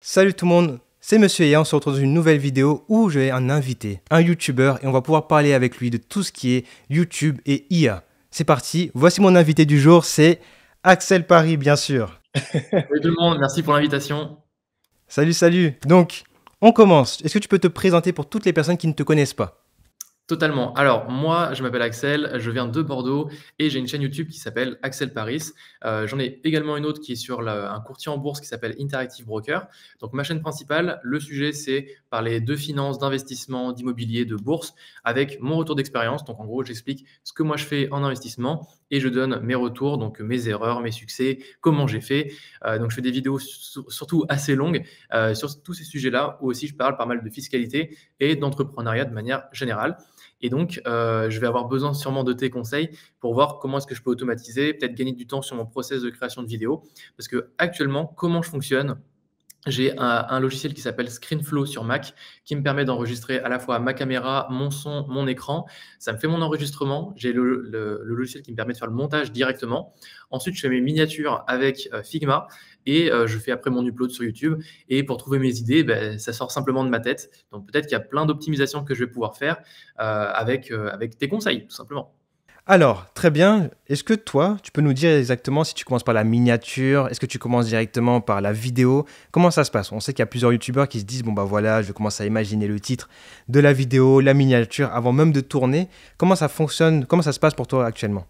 Salut tout le monde, c'est Monsieur Ea, on se retrouve dans une nouvelle vidéo où je vais un invité, un YouTuber, et on va pouvoir parler avec lui de tout ce qui est YouTube et IA. C'est parti, voici mon invité du jour, c'est Axel Paris, bien sûr. Salut tout le monde, merci pour l'invitation. Salut, salut. Donc, on commence. Est-ce que tu peux te présenter pour toutes les personnes qui ne te connaissent pas? Totalement. Alors moi, je m'appelle Axel, je viens de Bordeaux et j'ai une chaîne YouTube qui s'appelle Axel Paris. J'en ai également une autre qui est sur un courtier en bourse qui s'appelle Interactive Broker. Donc ma chaîne principale, le sujet, c'est parler de finance, d'investissement, d'immobilier, de bourse avec mon retour d'expérience. Donc en gros, j'explique ce que moi je fais en investissement et je donne mes retours, donc mes erreurs, mes succès, comment j'ai fait. Donc je fais des vidéos surtout assez longues sur tous ces sujets-là où aussi je parle pas mal de fiscalité et d'entrepreneuriat de manière générale. Et donc, je vais avoir besoin sûrement de tes conseils pour voir comment est-ce que je peux automatiser, peut-être gagner du temps sur mon process de création de vidéos. Parce que actuellement, comment je fonctionne? J'ai un logiciel qui s'appelle ScreenFlow sur Mac qui me permet d'enregistrer à la fois ma caméra, mon son, mon écran. Ça me fait mon enregistrement. J'ai le logiciel qui me permet de faire le montage directement. Ensuite, je fais mes miniatures avec Figma et je fais après mon upload sur YouTube. Et pour trouver mes idées, ben, ça sort simplement de ma tête. Donc peut-être qu'il y a plein d'optimisations que je vais pouvoir faire avec tes conseils, tout simplement. Alors, très bien. Est-ce que toi, tu peux nous dire exactement si tu commences par la miniature, est-ce que tu commences directement par la vidéo? Comment ça se passe? On sait qu'il y a plusieurs youtubeurs qui se disent, bon bah voilà, je vais commencer à imaginer le titre de la vidéo, la miniature, avant même de tourner. Comment ça fonctionne? Comment ça se passe pour toi actuellement?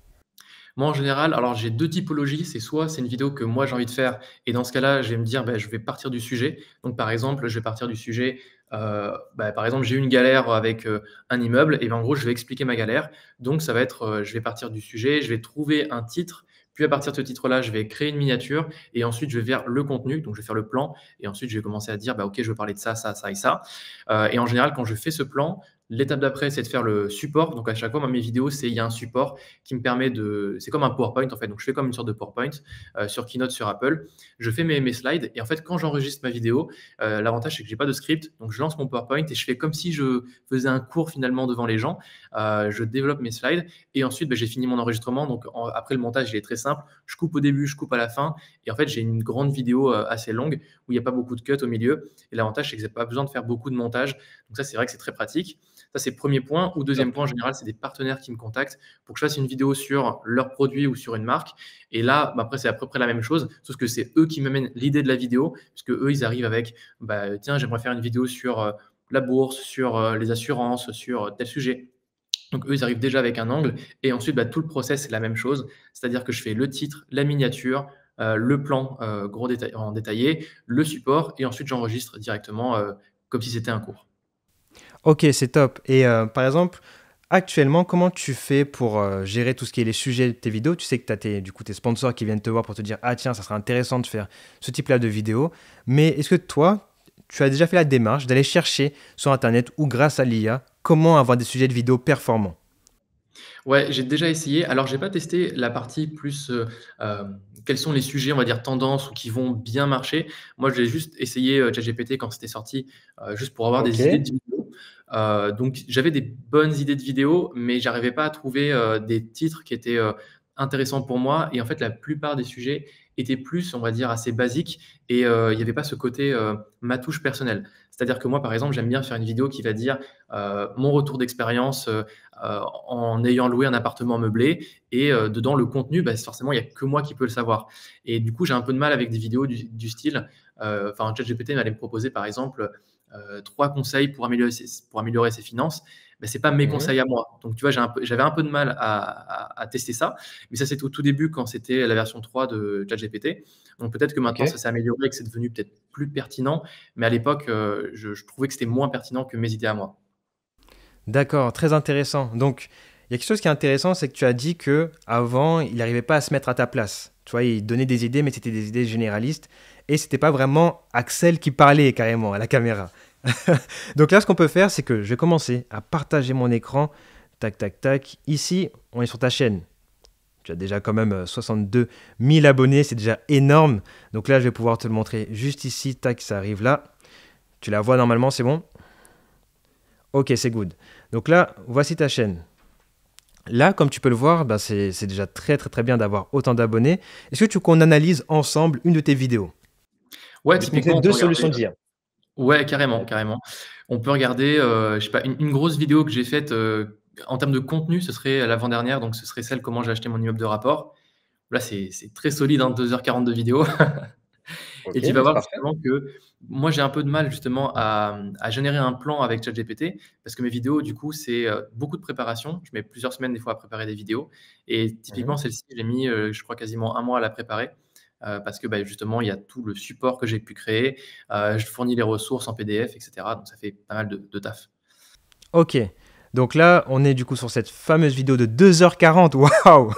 Moi, en général, alors j'ai 2 typologies. C'est soit c'est une vidéo que moi j'ai envie de faire et dans ce cas-là, je vais me dire: «Beh, je vais partir du sujet». Donc par exemple, je vais partir du sujet, par exemple, j'ai eu une galère avec, un immeuble et ben, en gros, je vais expliquer ma galère. Donc ça va être, je vais partir du sujet, je vais trouver un titre, puis à partir de ce titre-là, je vais créer une miniature et ensuite je vais vers le contenu. Donc je vais faire le plan et ensuite je vais commencer à dire: «Bah, OK, je veux parler de ça, ça, ça et ça». Et en général, quand je fais ce plan, l'étape d'après, c'est de faire le support. Donc à chaque fois, moi, mes vidéos, il y a un support qui me permet de. C'est comme un PowerPoint en fait. Donc je fais comme une sorte de PowerPoint sur Keynote sur Apple. Je fais mes slides et en fait, quand j'enregistre ma vidéo, l'avantage c'est que j'ai pas de script. Donc je lance mon PowerPoint et je fais comme si je faisais un cours finalement devant les gens. Je développe mes slides et ensuite, j'ai fini mon enregistrement. Donc après le montage, il est très simple. Je coupe au début, je coupe à la fin et en fait, j'ai une grande vidéo assez longue où il n'y a pas beaucoup de cuts au milieu. Et l'avantage, c'est que j'ai pas besoin de faire beaucoup de montage. Donc ça, c'est vrai que c'est très pratique. Ça, c'est le premier point. Ou deuxième Top. point, en général, c'est des partenaires qui me contactent pour que je fasse une vidéo sur leur produit ou sur une marque. Et là, après, c'est à peu près la même chose, sauf que c'est eux qui m'amènent l'idée de la vidéo, puisque eux, ils arrivent avec, tiens, j'aimerais faire une vidéo sur la bourse, sur les assurances, sur tel sujet. Donc eux, ils arrivent déjà avec un angle. Et ensuite, tout le process, c'est la même chose. C'est-à-dire que je fais le titre, la miniature, le plan en détaillé, le support, et ensuite j'enregistre directement comme si c'était un cours. Ok, c'est top. Et par exemple, actuellement, comment tu fais pour gérer tout ce qui est les sujets de tes vidéos? Tu sais que tu as du coup, tes sponsors qui viennent te voir pour te dire, ah tiens, ça serait intéressant de faire ce type-là de vidéo. Mais est-ce que toi, tu as déjà fait la démarche d'aller chercher sur Internet ou grâce à l'IA comment avoir des sujets de vidéo performants? Ouais, j'ai déjà essayé. Alors, j'ai pas testé la partie plus, quels sont les sujets, on va dire, tendance ou qui vont bien marcher. Moi, j'ai juste essayé, ChatGPT quand c'était sorti, juste pour avoir Ok. des idées de vidéos. Donc j'avais des bonnes idées de vidéos, mais j'arrivais pas à trouver, des titres qui étaient, intéressants pour moi et en fait, la plupart des sujets étaient plus, on va dire, assez basiques et il y avait pas ce côté, ma touche personnelle. C'est-à-dire que moi, par exemple, j'aime bien faire une vidéo qui va dire, mon retour d'expérience, en ayant loué un appartement meublé et dedans le contenu, forcément il y a que moi qui peux le savoir et du coup j'ai un peu de mal avec des vidéos du style, enfin ChatGPT m'allait me proposer par exemple, 3 conseils pour améliorer ses finances. C'est pas mes Mhm. conseils à moi. Donc tu vois, j'avais un peu de mal à tester ça, mais ça c'était au tout début quand c'était la version 3 de ChatGPT. Donc peut-être que Ok. maintenant ça s'est amélioré et que c'est devenu peut-être plus pertinent, mais à l'époque, je trouvais que c'était moins pertinent que mes idées à moi. D'accord, très intéressant. Donc, il y a quelque chose qui est intéressant, c'est que tu as dit que avant, il n'arrivait pas à se mettre à ta place. Tu vois, il donnait des idées, mais c'était des idées généralistes. Et c'était pas vraiment Axel qui parlait carrément à la caméra. Donc là, ce qu'on peut faire, c'est que je vais commencer à partager mon écran. Tac, tac, tac. Ici, on est sur ta chaîne. Tu as déjà quand même 62 000 abonnés, c'est déjà énorme. Donc là, je vais pouvoir te le montrer juste ici. Tac, ça arrive là. Tu la vois normalement, c'est bon? Ok, c'est good. Donc là, voici ta chaîne. Là, comme tu peux le voir, c'est déjà très très très bien d'avoir autant d'abonnés. Est-ce que tu veux qu'on analyse ensemble une de tes vidéos? Ouais, de te montrer typiquement, on peut deux regarder, solutions d'IA. ouais, carrément, carrément. On peut regarder, je sais pas, une grosse vidéo que j'ai faite, en termes de contenu, ce serait l'avant-dernière, donc ce serait celle comment j'ai acheté mon immeuble de rapport. Là, c'est très solide, hein, 2h40 de vidéo. Et Ok, tu vas c'est voir parfait. justement que moi, j'ai un peu de mal justement à générer un plan avec ChatGPT parce que mes vidéos, du coup, c'est, beaucoup de préparation. Je mets plusieurs semaines des fois à préparer des vidéos et Mhm. typiquement celle-ci, j'ai mis, je crois quasiment un mois à la préparer, parce que, bah, justement, il y a tout le support que j'ai pu créer, je fournis les ressources en PDF et cetera, donc ça fait pas mal de taf. Ok. Donc là, on est du coup sur cette fameuse vidéo de 2h40. Waouh!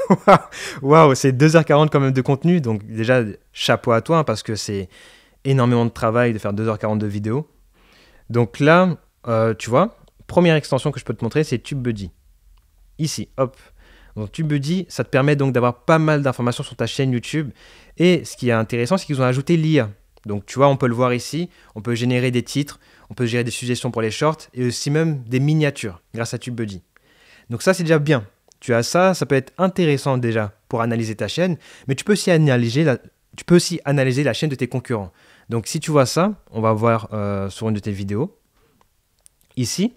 Waouh! C'est 2h40 quand même de contenu. Donc déjà, chapeau à toi, hein, parce que c'est énormément de travail de faire 2h40 de vidéo. Donc là, tu vois, première extension que je peux te montrer, c'est TubeBuddy. Ici, hop. Donc TubeBuddy, ça te permet donc d'avoir pas mal d'informations sur ta chaîne YouTube. Et ce qui est intéressant, c'est qu'ils ont ajouté l'IA. Donc tu vois, on peut le voir ici, on peut générer des titres, on peut générer des suggestions pour les shorts et aussi même des miniatures grâce à TubeBuddy. Donc ça, c'est déjà bien. Tu as ça, ça peut être intéressant déjà pour analyser ta chaîne, mais tu peux aussi analyser la chaîne de tes concurrents. Donc si tu vois ça, on va voir sur une de tes vidéos. Ici,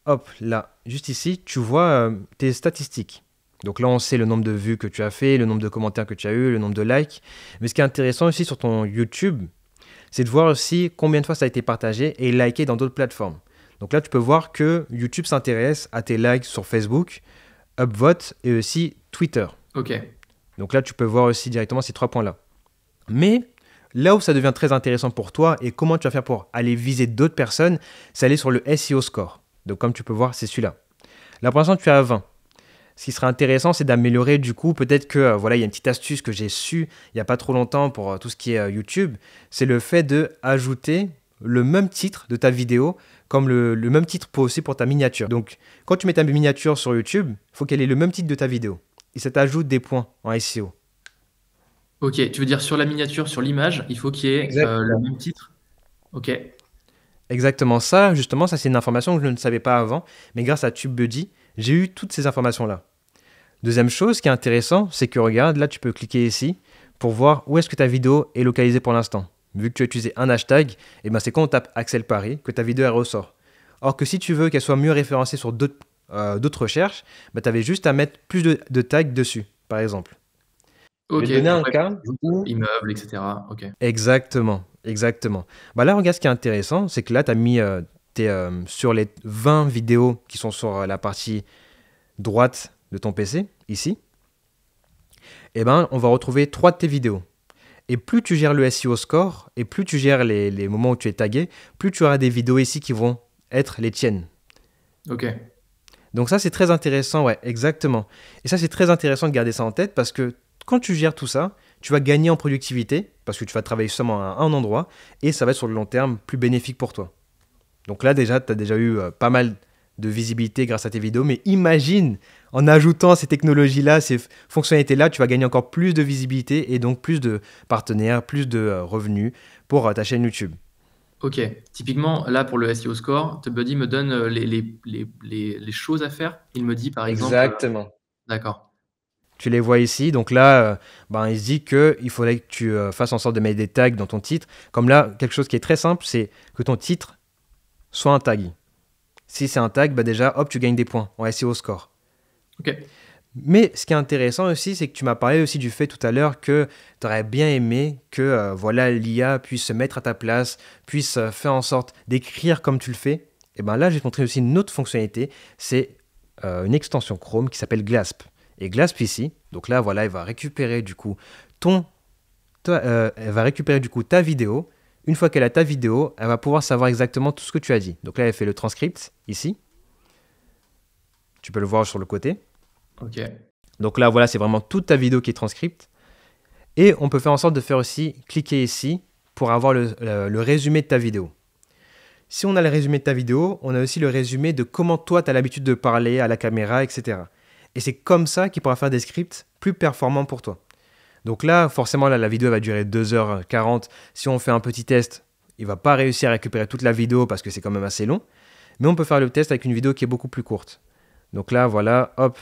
hop, là, juste ici, tu vois tes statistiques. Donc là, on sait le nombre de vues que tu as fait, le nombre de commentaires que tu as eu, le nombre de likes. Mais ce qui est intéressant aussi sur ton YouTube, c'est de voir aussi combien de fois ça a été partagé et liké dans d'autres plateformes. Donc là, tu peux voir que YouTube s'intéresse à tes likes sur Facebook, Upvote et aussi Twitter. OK. Donc là, tu peux voir aussi directement ces 3 points-là. Mais là où ça devient très intéressant pour toi et comment tu vas faire pour aller viser d'autres personnes, c'est aller sur le SEO score. Donc comme tu peux voir, c'est celui-là. Là pour l'instant, tu es à 20. Ce qui serait intéressant, c'est d'améliorer du coup, peut-être que voilà, il y a une petite astuce que j'ai su il n'y a pas trop longtemps pour tout ce qui est YouTube, c'est le fait de ajouter le même titre de ta vidéo comme le même titre aussi pour ta miniature. Donc quand tu mets ta miniature sur YouTube, il faut qu'elle ait le même titre de ta vidéo. Et ça t'ajoute des points en SEO. OK, tu veux dire sur la miniature, sur l'image, il faut qu'il y ait, le Exactement. même titre? OK. Exactement ça, justement, ça c'est une information que je ne savais pas avant, mais grâce à TubeBuddy, j'ai eu toutes ces informations-là. Deuxième chose qui est intéressant, c'est que regarde, là tu peux cliquer ici pour voir où est-ce que ta vidéo est localisée pour l'instant. Vu que tu as utilisé un hashtag, et ben c'est quand on tape Axel Paris que ta vidéo elle ressort. Or que si tu veux qu'elle soit mieux référencée sur d'autres recherches, ben, tu avais juste à mettre plus de tags dessus, par exemple. Je vais OK, te donner donc un ouais, cas où... immeuble et cetera. OK. Exactement, exactement. Bah là, regarde, ce qui est intéressant, c'est que là, tu as mis sur les 20 vidéos qui sont sur la partie droite de ton PC, ici, eh ben, on va retrouver 3 de tes vidéos. Et plus tu gères le SEO score, et plus tu gères les moments où tu es tagué, plus tu auras des vidéos ici qui vont être les tiennes. OK. Donc ça, c'est très intéressant, ouais, exactement. Et ça, c'est très intéressant de garder ça en tête parce que quand tu gères tout ça, tu vas gagner en productivité parce que tu vas travailler seulement à un endroit et ça va être sur le long terme plus bénéfique pour toi. Donc là, déjà, tu as déjà eu pas mal de visibilité grâce à tes vidéos, mais imagine, en ajoutant ces technologies-là, ces fonctionnalités-là, tu vas gagner encore plus de visibilité et donc plus de partenaires, plus de revenus pour ta chaîne YouTube. OK. Typiquement, là, pour le SEO score, TubeBuddy me donne, les choses à faire. Il me dit, par exemple, Exactement. d'accord. Tu les vois ici, donc là, ben, il se dit qu'il faudrait que tu fasses en sorte de mettre des tags dans ton titre. Comme là, quelque chose qui est très simple, c'est que ton titre soit un tag. Si c'est un tag, bah déjà, hop, tu gagnes des points en SEO score. OK. Mais ce qui est intéressant aussi, c'est que tu m'as parlé aussi du fait tout à l'heure que tu aurais bien aimé que voilà, l'IA puisse se mettre à ta place, puisse faire en sorte d'écrire comme tu le fais. Et bien là, je vais te montrer aussi une autre fonctionnalité, c'est une extension Chrome qui s'appelle Glasp. Et Glasp ici, donc là, voilà, il va récupérer du coup elle va récupérer du coup ta vidéo. Une fois qu'elle a ta vidéo, elle va pouvoir savoir exactement tout ce que tu as dit. Donc là, elle fait le transcript ici. Tu peux le voir sur le côté. OK. Donc là, voilà, c'est vraiment toute ta vidéo qui est transcrite. Et on peut faire en sorte de faire aussi cliquer ici pour avoir le résumé de ta vidéo. Si on a le résumé de ta vidéo, on a aussi le résumé de comment toi, tu as l'habitude de parler à la caméra, etc. Et c'est comme ça qu'il pourra faire des scripts plus performants pour toi. Donc là, forcément, là, la vidéo va durer 2h40. Si on fait un petit test, il ne va pas réussir à récupérer toute la vidéo parce que c'est quand même assez long. Mais on peut faire le test avec une vidéo qui est beaucoup plus courte. Donc là, voilà, hop,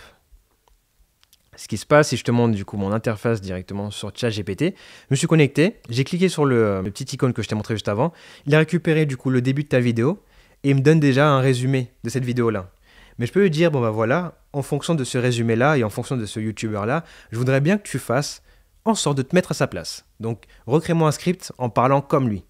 Ce qui se passe, si je te montre du coup mon interface directement sur ChatGPT, je me suis connecté, j'ai cliqué sur le petit icône que je t'ai montré juste avant, il a récupéré du coup le début de ta vidéo et il me donne déjà un résumé de cette vidéo-là. Mais je peux lui dire, bon bah voilà, en fonction de ce résumé-là et en fonction de ce YouTuber-là, je voudrais bien que tu fasses en sorte de te mettre à sa place. Donc, recrée-moi un script en parlant comme lui.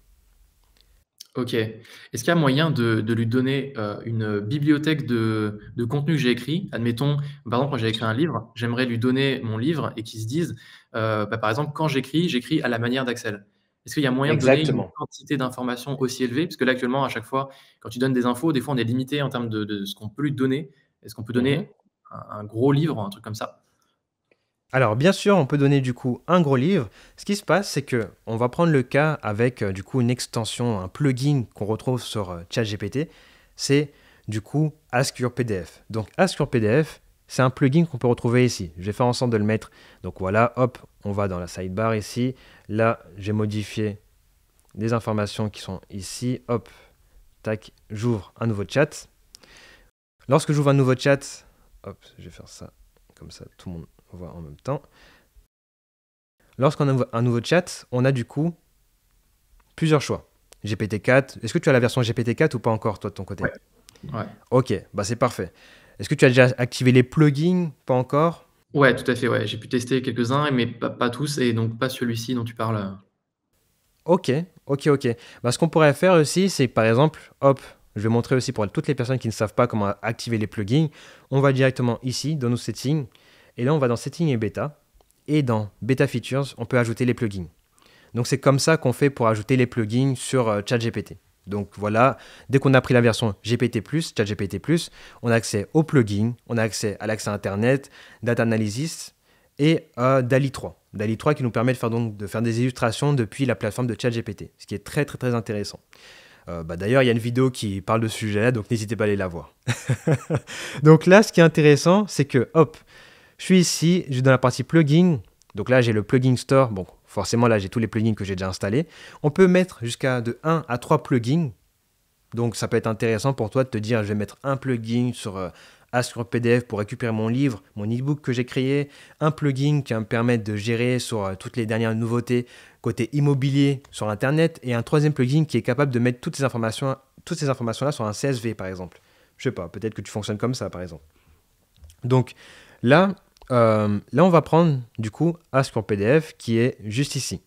OK. Est-ce qu'il y a moyen de lui donner, une bibliothèque de contenu que j'ai écrit? Admettons, par exemple, quand j'ai écrit un livre, j'aimerais lui donner mon livre et qu'il se dise, bah, par exemple, quand j'écris, j'écris à la manière d'Axel. Est-ce qu'il y a moyen de donner une Exactement. quantité d'informations aussi élevée? Parce que là, actuellement, à chaque fois, quand tu donnes des infos, des fois, on est limité en termes de ce qu'on peut lui donner. Est-ce qu'on peut Mhm. donner un gros livre, un truc comme ça? Alors, bien sûr, on peut donner du coup un gros livre. Ce qui se passe, c'est que on va prendre le cas avec du coup une extension, un plugin qu'on retrouve sur ChatGPT. C'est du coup Ask Your PDF. Donc, Ask Your PDF, c'est un plugin qu'on peut retrouver ici. Je vais faire en sorte de le mettre. Donc voilà, hop, on va dans la sidebar ici. Là, j'ai modifié les informations qui sont ici. Hop, tac, j'ouvre un nouveau chat. Lorsque j'ouvre un nouveau chat, hop, je vais faire ça comme ça, tout le monde voit en même temps. Lorsqu'on ouvre un nouveau chat, on a du coup plusieurs choix. GPT-4, est-ce que tu as la version GPT-4 ou pas encore, toi, de ton côté? Ouais, ouais. Ok, bah c'est parfait. Est-ce que tu as déjà activé les plugins? Pas encore? Ouais, tout à fait, ouais. J'ai pu tester quelques-uns, mais pas tous et donc pas celui-ci dont tu parles. Ok, ok. Bah, ce qu'on pourrait faire aussi, c'est par exemple, hop, je vais montrer aussi pour toutes les personnes qui ne savent pas comment activer les plugins. On va directement ici, dans nos settings, et là, on va dans Settings et Beta. Et dans Beta Features, on peut ajouter les plugins. Donc c'est comme ça qu'on fait pour ajouter les plugins sur ChatGPT. Donc voilà, dès qu'on a pris la version GPT+, ChatGPT+, on a accès aux plugins, on a accès à l'accès Internet, Data Analysis et DALI 3. DALI 3 qui nous permet de faire des illustrations depuis la plateforme de ChatGPT, ce qui est très intéressant. D'ailleurs, il y a une vidéo qui parle de ce sujet-là, donc n'hésitez pas à aller la voir. Donc là, ce qui est intéressant, c'est que, hop, je suis ici, je suis dans la partie plugin. Donc là, j'ai le plugin store. Bon, forcément, là, j'ai tous les plugins que j'ai déjà installés. On peut mettre jusqu'à de 1 à 3 plugins. Donc ça peut être intéressant pour toi de te dire, je vais mettre un plugin sur Ask Your PDF pour récupérer mon livre, mon e-book que j'ai créé, un plugin qui va me permettre de gérer sur toutes les dernières nouveautés côté immobilier sur Internet, et un troisième plugin qui est capable de mettre toutes ces informations-là sur un CSV, par exemple. Je sais pas, peut-être que tu fonctionnes comme ça, par exemple. Donc là, on va prendre du coup Ask Your PDF qui est juste ici.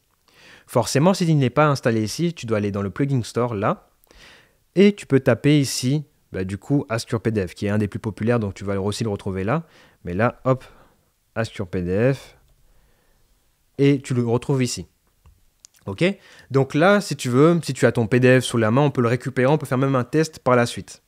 Forcément, si il n'est pas installé ici, tu dois aller dans le plugin store là, et tu peux taper ici, du coup, Ask Your PDF, qui est un des plus populaires, donc tu vas aussi le retrouver là. Mais là, hop, Ask Your PDF, et tu le retrouves ici. Ok? Donc là, si tu veux, si tu as ton PDF sous la main, on peut le récupérer, on peut faire même un test par la suite.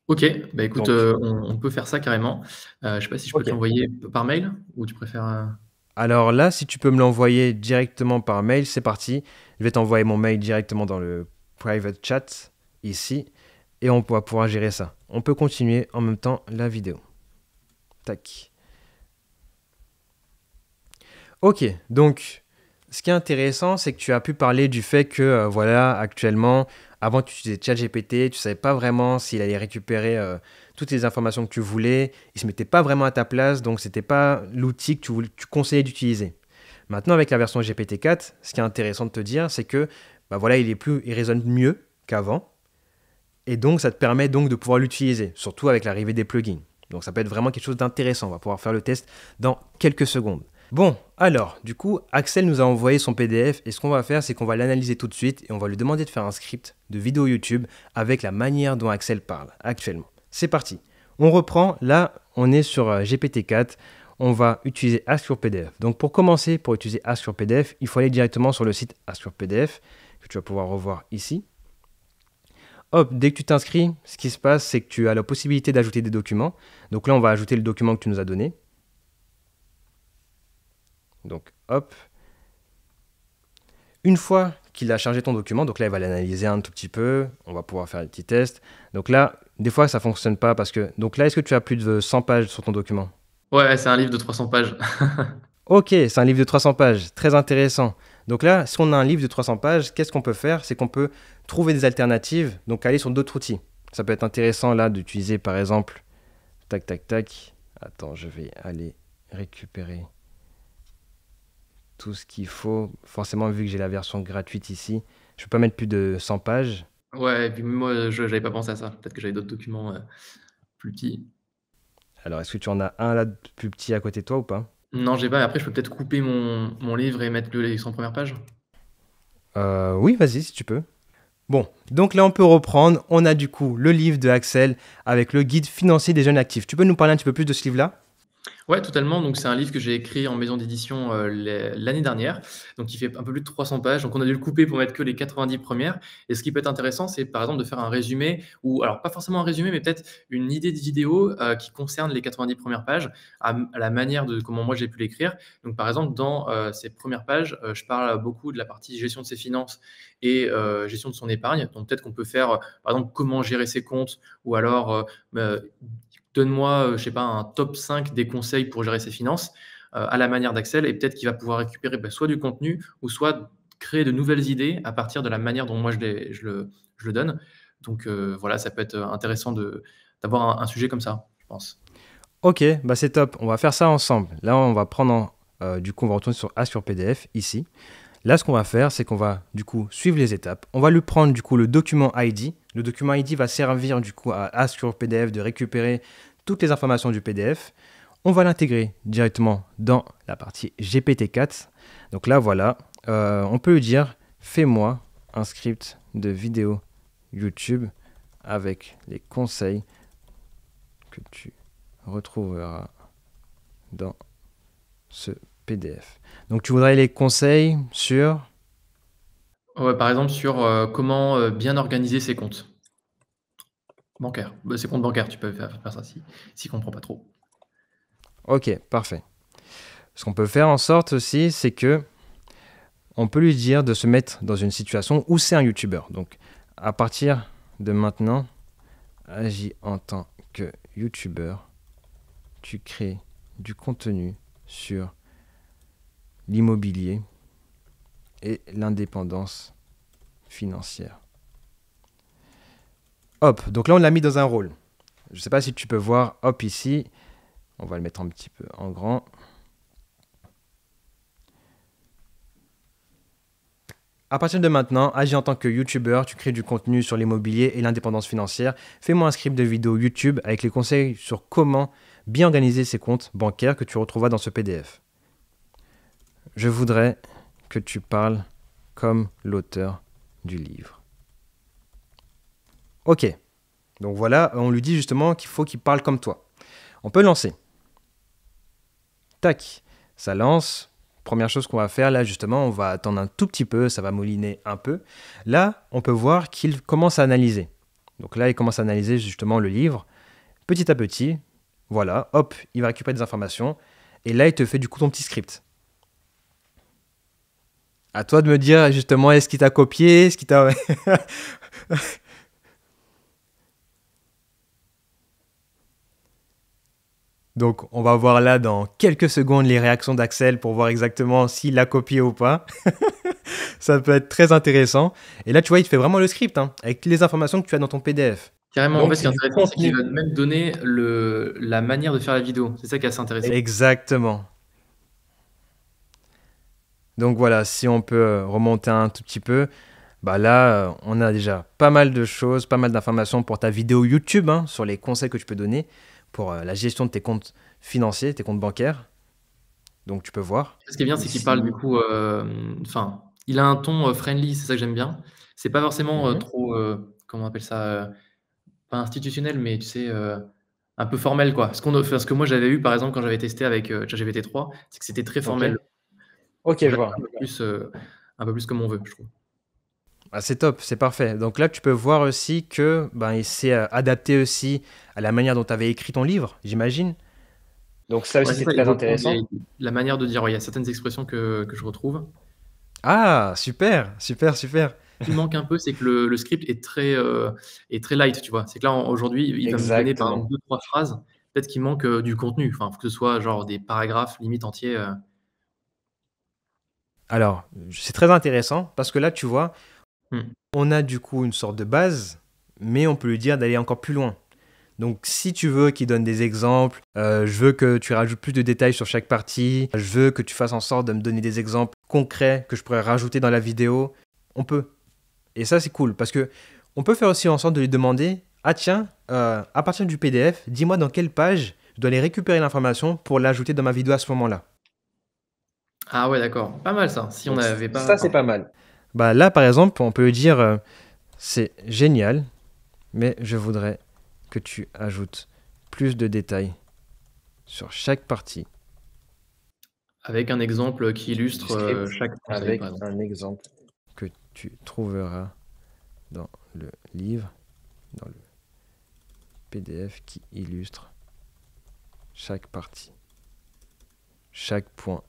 OK, bah, écoute, Donc, on peut faire ça carrément. Je sais pas si je peux te ok. l'envoyer par mail ou tu préfères, Alors là, si tu peux me l'envoyer directement par mail, c'est parti. Je vais t'envoyer mon mail directement dans le private chat, ici, et on va pouvoir gérer ça. On peut continuer en même temps la vidéo. Tac. Ok, donc ce qui est intéressant, c'est que tu as pu parler du fait que, voilà, actuellement, avant tu utilisais ChatGPT, tu savais pas vraiment s'il allait récupérer toutes les informations que tu voulais, il se mettait pas vraiment à ta place, donc c'était pas l'outil que tu conseillais d'utiliser. Maintenant, avec la version GPT-4, ce qui est intéressant de te dire, c'est que, voilà, il résonne mieux qu'avant, et donc ça te permet donc de pouvoir l'utiliser, surtout avec l'arrivée des plugins. Donc ça peut être vraiment quelque chose d'intéressant, on va pouvoir faire le test dans quelques secondes. Bon, alors, du coup, Axel nous a envoyé son PDF et ce qu'on va faire, c'est qu'on va l'analyser tout de suite et on va lui demander de faire un script de vidéo YouTube avec la manière dont Axel parle actuellement. C'est parti. On reprend, là, on est sur GPT-4, on va utiliser Ask Your PDF. Donc pour commencer, pour utiliser Ask Your PDF, il faut aller directement sur le site Ask Your PDF, que tu vas pouvoir revoir ici. Hop, dès que tu t'inscris, ce qui se passe, c'est que tu as la possibilité d'ajouter des documents. Donc là, on va ajouter le document que tu nous as donné. Donc, hop. Une fois qu'il a chargé ton document, donc là, il va l'analyser un tout petit peu. On va pouvoir faire des petits tests. Donc là, des fois, ça ne fonctionne pas parce que... Donc là, est-ce que tu as plus de 100 pages sur ton document? ouais, c'est un livre de 300 pages. Ok, c'est un livre de 300 pages. Très intéressant. Donc là, si on a un livre de 300 pages, qu'est-ce qu'on peut faire? C'est qu'on peut trouver des alternatives, donc aller sur d'autres outils. Ça peut être intéressant là d'utiliser par exemple... Tac. Attends, je vais aller récupérer tout ce qu'il faut. Forcément, vu que j'ai la version gratuite ici, je peux pas mettre plus de 100 pages. Ouais, et puis moi, je n'avais pas pensé à ça. Peut-être que j'avais d'autres documents plus petits. Alors, est-ce que tu en as un là de plus petit à côté de toi ou pas? Non, j'ai pas. Mais après, je peux peut-être couper mon livre et mettre les 100 premières pages. Oui, vas-y, si tu peux. Bon, donc là, on peut reprendre. On a du coup le livre de Axel avec le guide financier des jeunes actifs. Tu peux nous parler un petit peu plus de ce livre-là? Ouais, totalement. Donc, c'est un livre que j'ai écrit en maison d'édition l'année dernière. Donc, il fait un peu plus de 300 pages. Donc, on a dû le couper pour mettre que les 90 premières. Et ce qui peut être intéressant, c'est par exemple de faire un résumé, ou alors pas forcément un résumé, mais peut-être une idée de vidéo qui concerne les 90 premières pages à la manière de comment moi j'ai pu l'écrire. Donc, par exemple, dans ces premières pages, je parle beaucoup de la partie gestion de ses finances et gestion de son épargne. Donc, peut-être qu'on peut faire, par exemple, comment gérer ses comptes, ou alors donne-moi, je sais pas, un top 5 des conseils pour gérer ses finances, à la manière d'Axel, et peut-être qu'il va pouvoir récupérer, soit du contenu ou soit créer de nouvelles idées à partir de la manière dont moi je le donne. Donc, voilà, ça peut être intéressant d'avoir un sujet comme ça, je pense. Ok, bah c'est top. On va faire ça ensemble. Là, on va prendre, du coup, on va retourner sur A sur PDF ici. Là, ce qu'on va faire, c'est qu'on va du coup suivre les étapes. On va lui prendre du coup le document ID. Le document ID va servir du coup à Ask sur PDF de récupérer toutes les informations du PDF. On va l'intégrer directement dans la partie GPT-4. Donc là, voilà, on peut lui dire fais-moi un script de vidéo YouTube avec les conseils que tu retrouveras dans ce PDF. Donc tu voudrais les conseils sur... Ouais, par exemple, sur comment bien organiser ses comptes bancaires. Bah, ses comptes bancaires, tu peux faire ça si ne comprend pas trop. Ok, parfait. Ce qu'on peut faire en sorte aussi, c'est que on peut lui dire de se mettre dans une situation où c'est un YouTuber. Donc, à partir de maintenant, agis en tant que YouTuber. Tu crées du contenu sur l'immobilier et l'indépendance financière. Hop, donc là, on l'a mis dans un rôle. Je ne sais pas si tu peux voir, hop, ici. On va le mettre un petit peu en grand. À partir de maintenant, agis en tant que YouTuber, tu crées du contenu sur l'immobilier et l'indépendance financière. Fais-moi un script de vidéo YouTube avec les conseils sur comment bien organiser ses comptes bancaires que tu retrouveras dans ce PDF. Je voudrais que tu parles comme l'auteur du livre. Ok, donc voilà, on lui dit justement qu'il faut qu'il parle comme toi. On peut lancer. Tac, ça lance. Première chose qu'on va faire, là justement, on va attendre un tout petit peu, ça va mouliner un peu. Là, on peut voir qu'il commence à analyser. Donc là, il commence à analyser justement le livre. Petit à petit, voilà, hop, il va récupérer des informations. Et là, il te fait du coup ton petit script. À toi de me dire justement, est-ce qu'il t'a copié, est-ce qu'il t'a... Donc, on va voir là dans quelques secondes les réactions d'Axel pour voir exactement s'il l'a copié ou pas. Ça peut être très intéressant. Et là, tu vois, il te fait vraiment le script, hein, avec les informations que tu as dans ton PDF. Carrément, en Donc, fait, ce qui c'est est du intéressant, c'est qu'il contenu. va même donner la manière de faire la vidéo. C'est ça qui est assez intéressant. Exactement. Donc voilà, si on peut remonter un tout petit peu, bah là, on a déjà pas mal de choses, pas mal d'informations pour ta vidéo YouTube, hein, sur les conseils que tu peux donner pour la gestion de tes comptes financiers, tes comptes bancaires. Donc tu peux voir Ce qui est bien, c'est qu'il parle du ici. coup, enfin, il a un ton friendly, c'est ça que j'aime bien. C'est pas forcément Mhm. trop, comment on appelle ça, pas institutionnel, mais tu sais, un peu formel, quoi. Ce que moi j'avais eu, par exemple, quand j'avais testé avec ChatGPT 3, c'est que c'était très Ok. formel. Ok, Donc je là, vois. c'est un peu plus comme on veut, je trouve. Ah, c'est top, c'est parfait. Donc là, tu peux voir aussi que ben, il s'est adapté aussi à la manière dont tu avais écrit ton livre, j'imagine. Donc ça Ouais, aussi, c'est c'est ça, il très reprend intéressant. la manière de dire. Ouais, il y a certaines expressions que je retrouve. Ah, super, super, super. Ce qui manque un peu, c'est que le script est très light, tu vois? C'est que là, aujourd'hui, il va me donner, par exemple, Exactement. 2-3 phrases. Peut-être qu'il manque, du contenu. Enfin, faut que ce soit genre des paragraphes limite entiers. Alors, c'est très intéressant parce que là, tu vois, Mmh. on a du coup une sorte de base, mais on peut lui dire d'aller encore plus loin. Donc, si tu veux qu'il donne des exemples, je veux que tu rajoutes plus de détails sur chaque partie, je veux que tu fasses en sorte de me donner des exemples concrets que je pourrais rajouter dans la vidéo, on peut. Et ça, c'est cool parce que on peut faire aussi en sorte de lui demander, ah tiens, à partir du PDF, dis-moi dans quelle page je dois aller récupérer l'information pour l'ajouter dans ma vidéo à ce moment-là. Ah ouais, d'accord. Pas mal ça. Si on Donc n'avait pas. ça, c'est Enfin, pas mal. Bah là, par exemple, on peut lui dire, c'est génial, mais je voudrais que tu ajoutes plus de détails sur chaque partie avec un exemple qui du illustre script chaque conseil, avec par exemple. un exemple que tu trouveras dans le livre, dans le PDF qui illustre chaque partie, chaque point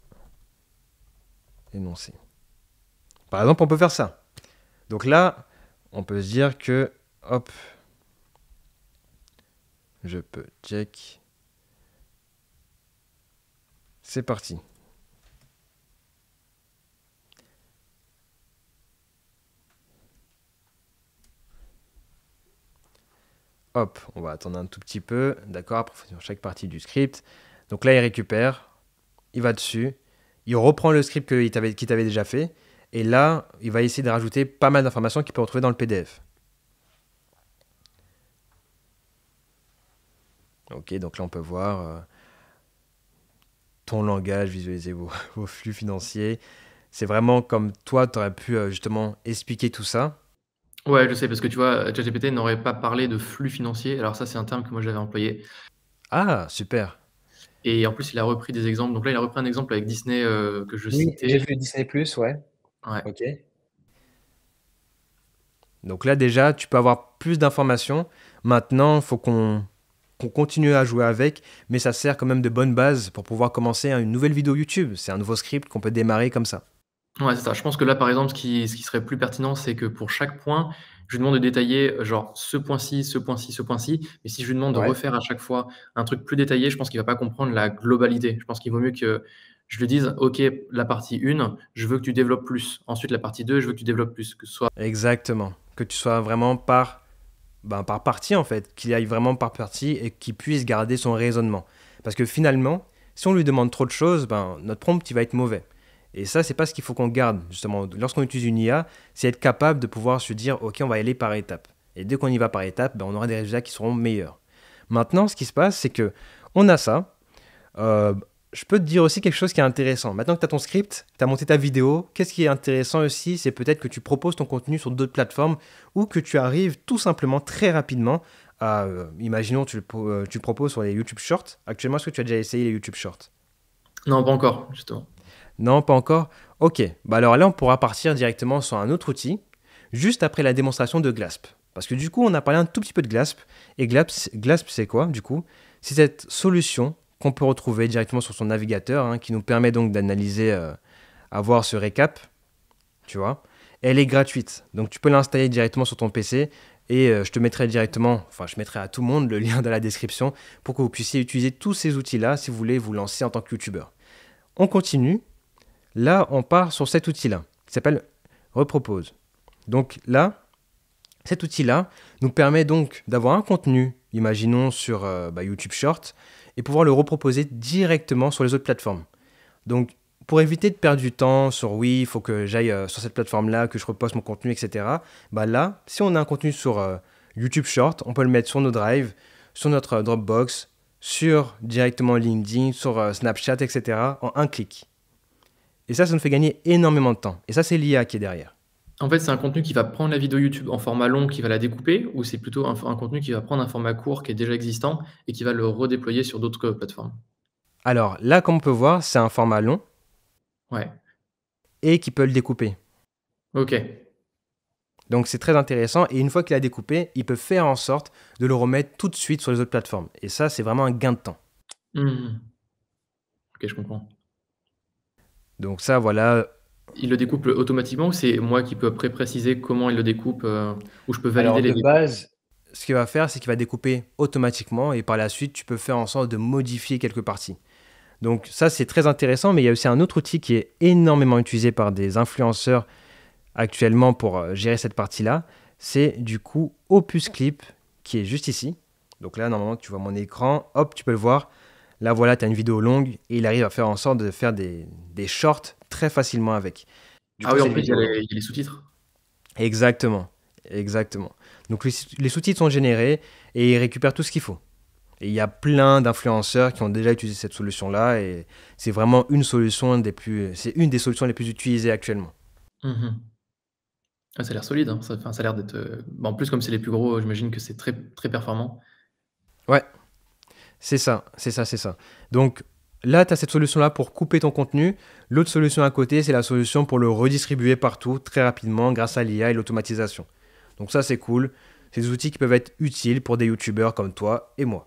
énoncé. Par exemple, on peut faire ça. Donc là, on peut se dire que, hop, je peux check. C'est parti. Hop, on va attendre un tout petit peu, d'accord, pour faire chaque partie du script. Donc là, il récupère, il va dessus, il reprend le script qu'il t'avait déjà fait, et là, il va essayer de rajouter pas mal d'informations qu'il peut retrouver dans le PDF. Ok, donc là, on peut voir ton langage, visualiser vos flux financiers. C'est vraiment comme toi, tu aurais pu justement expliquer tout ça. Ouais, je sais, parce que tu vois, ChatGPT n'aurait pas parlé de flux financier. Alors ça, c'est un terme que moi j'avais employé. Ah, super. Et en plus, il a repris des exemples. Donc là, il a repris un exemple avec Disney que je Oui, j'ai citais. vu Disney+, ouais. Ouais. Ok. Donc là, déjà, tu peux avoir plus d'informations. Maintenant, il faut qu'on continue à jouer avec, mais ça sert quand même de bonne base pour pouvoir commencer une nouvelle vidéo YouTube. C'est un nouveau script qu'on peut démarrer comme ça. Ouais, c'est ça. Je pense que là, par exemple, ce qui serait plus pertinent, c'est que pour chaque point, je lui demande de détailler, genre ce point-ci, ce point-ci, ce point-ci. Mais si je lui demande de Ouais. refaire à chaque fois un truc plus détaillé, je pense qu'il va pas comprendre la globalité. Je pense qu'il vaut mieux que je lui dise: «OK, la partie 1, je veux que tu développes plus. Ensuite, la partie 2, je veux que tu développes plus». Que ce soit Exactement. Que tu sois vraiment par partie, en fait, qu'il aille vraiment par partie et qu'il puisse garder son raisonnement. Parce que finalement, si on lui demande trop de choses, notre prompt, il va être mauvais. Et ça, c'est pas ce qu'il faut qu'on garde, justement. Lorsqu'on utilise une IA, c'est être capable de pouvoir se dire, OK, on va y aller par étapes. Et dès qu'on y va par étapes, on aura des résultats qui seront meilleurs. Maintenant, ce qui se passe, c'est que on a ça. Euh, je peux te dire aussi quelque chose qui est intéressant. Maintenant que tu as ton script, tu as monté ta vidéo, qu'est-ce qui est intéressant aussi, c'est peut-être que tu proposes ton contenu sur d'autres plateformes ou que tu arrives tout simplement très rapidement à, imaginons, tu le proposes sur les YouTube Shorts. Actuellement, est-ce que tu as déjà essayé les YouTube Shorts? non, pas encore, justement. Non, pas encore. Ok, bah alors là, on pourra partir directement sur un autre outil, juste après la démonstration de Glasp. Parce que du coup, on a parlé un tout petit peu de Glasp. Et Glasp, c'est quoi, du coup? C'est cette solution qu'on peut retrouver directement sur son navigateur, hein, qui nous permet donc d'analyser, avoir ce récap, tu vois. Et elle est gratuite, donc tu peux l'installer directement sur ton PC. Et je te mettrai directement, enfin je mettrai à tout le monde le lien dans la description pour que vous puissiez utiliser tous ces outils-là si vous voulez vous lancer en tant que YouTubeur. On continue. Là, on part sur cet outil-là, qui s'appelle Repropose. Donc là, cet outil-là nous permet donc d'avoir un contenu, imaginons sur YouTube Short, et pouvoir le reproposer directement sur les autres plateformes. Donc, pour éviter de perdre du temps sur oui, il faut que j'aille sur cette plateforme-là, que je reposte mon contenu, etc. Bah là, si on a un contenu sur YouTube Short, on peut le mettre sur nos drives, sur notre Dropbox, sur directement LinkedIn, sur Snapchat, etc. en un clic. Et ça nous fait gagner énormément de temps. Et ça, c'est l'IA qui est derrière. En fait, c'est un contenu qui va prendre la vidéo YouTube en format long, qui va la découper, ou c'est plutôt un contenu qui va prendre un format court qui est déjà existant et qui va le redéployer sur d'autres plateformes? Alors là, comme on peut voir, c'est un format long Ouais. et qui peut le découper. OK. Donc c'est très intéressant. Et une fois qu'il a découpé, il peut faire en sorte de le remettre tout de suite sur les autres plateformes. Et ça, c'est vraiment un gain de temps. Mmh. OK, je comprends. Donc ça, voilà. Il le découpe automatiquement ou c'est moi qui peux après préciser comment il le découpe, ou je peux valider Alors les de découpes? base, ce qu'il va faire, c'est qu'il va découper automatiquement et par la suite, tu peux faire en sorte de modifier quelques parties. Donc ça, c'est très intéressant, mais il y a aussi un autre outil qui est énormément utilisé par des influenceurs actuellement pour gérer cette partie-là. C'est du coup Opus Clip qui est juste ici. Donc là, normalement, tu vois mon écran, hop, tu peux le voir. Là, voilà, tu as une vidéo longue et il arrive à faire en sorte de faire des shorts très facilement avec. Du Ah coup, oui, c'est en des plus, vidéos longues. il y a les sous-titres. Exactement, exactement. Donc les sous-titres sont générés et ils récupèrent tout ce qu'il faut. Et il y a plein d'influenceurs qui ont déjà utilisé cette solution-là et c'est vraiment c'est une des solutions les plus utilisées actuellement. Mhm. Ah, ça a l'air solide, hein. Enfin, ça a l'air d'être. Bah, en plus, comme c'est les plus gros, j'imagine que c'est très, très performant. Ouais, c'est ça, c'est ça, c'est ça. Donc là, tu as cette solution-là pour couper ton contenu. L'autre solution à côté, c'est la solution pour le redistribuer partout très rapidement grâce à l'IA et l'automatisation. Donc ça, c'est cool. C'est des outils qui peuvent être utiles pour des youtubeurs comme toi et moi.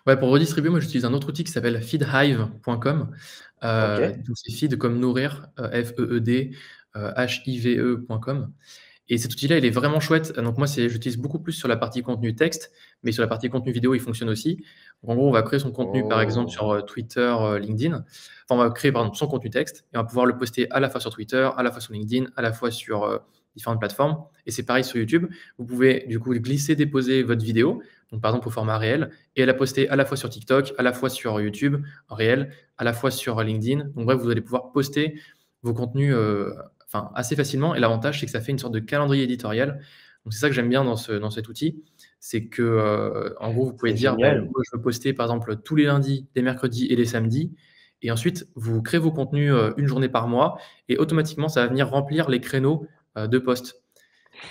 Ouais, pour redistribuer, moi, j'utilise un autre outil qui s'appelle feedhive.com. Ok. Donc c'est feed comme nourrir, F-E-E-D, H-I-V-E.com. Et cet outil-là, il est vraiment chouette. Donc moi, j'utilise beaucoup plus sur la partie contenu texte, mais sur la partie contenu vidéo, il fonctionne aussi. Donc, en gros, on va créer son contenu, par exemple, Oh. sur Twitter, LinkedIn. Enfin, on va créer, pardon, son contenu texte et on va pouvoir le poster à la fois sur Twitter, à la fois sur LinkedIn, à la fois sur différentes plateformes. Et c'est pareil sur YouTube. Vous pouvez du coup glisser, déposer votre vidéo, donc par exemple au format réel, et la poster à la fois sur TikTok, à la fois sur YouTube en réel, à la fois sur LinkedIn. Donc bref, vous allez pouvoir poster vos contenus enfin, assez facilement. Et l'avantage, c'est que ça fait une sorte de calendrier éditorial. Donc c'est ça que j'aime bien dans cet outil. C'est que, en gros, vous pouvez C'est dire, ben, génial. moi, je veux poster par exemple tous les lundis, les mercredis et les samedis. Et ensuite, vous créez vos contenus une journée par mois et automatiquement, ça va venir remplir les créneaux de posts.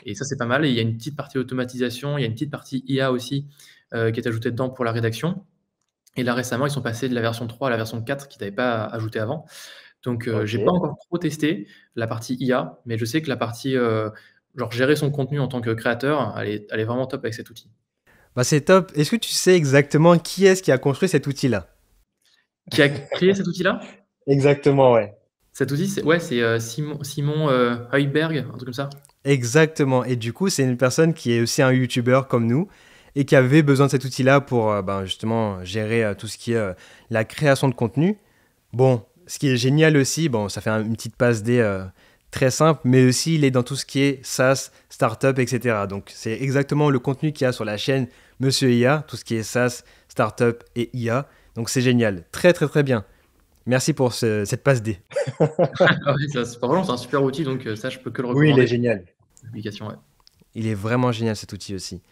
Et ça, c'est pas mal. Et il y a une petite partie automatisation, il y a une petite partie IA aussi qui est ajoutée dedans pour la rédaction. Et là, récemment, ils sont passés de la version 3 à la version 4 qu'ils n'avaient pas ajouté avant. Donc, Ok. j'ai pas encore trop testé la partie IA, mais je sais que la partie, genre gérer son contenu en tant que créateur, elle est vraiment top avec cet outil. Bah c'est top. Est-ce que tu sais exactement qui est-ce qui a construit cet outil-là? Qui a créé cet outil-là? Exactement, ouais. Cet outil, c'est Simon Heuberg, un truc comme ça? Exactement. Et du coup, c'est une personne qui est aussi un YouTuber comme nous et qui avait besoin de cet outil-là pour ben, justement gérer tout ce qui est la création de contenu. Bon, ce qui est génial aussi, bon, ça fait une petite passe D très simple, mais aussi il est dans tout ce qui est SaaS, startup, etc. Donc c'est exactement le contenu qu'il y a sur la chaîne Monsieur IA, tout ce qui est SaaS, startup et IA. Donc c'est génial. Très très très bien. Merci pour cette passe D. Ah oui, franchement, c'est un super outil, donc ça, je peux que le Oui, il est recommander, génial. l'application, ouais. Il est vraiment génial cet outil aussi.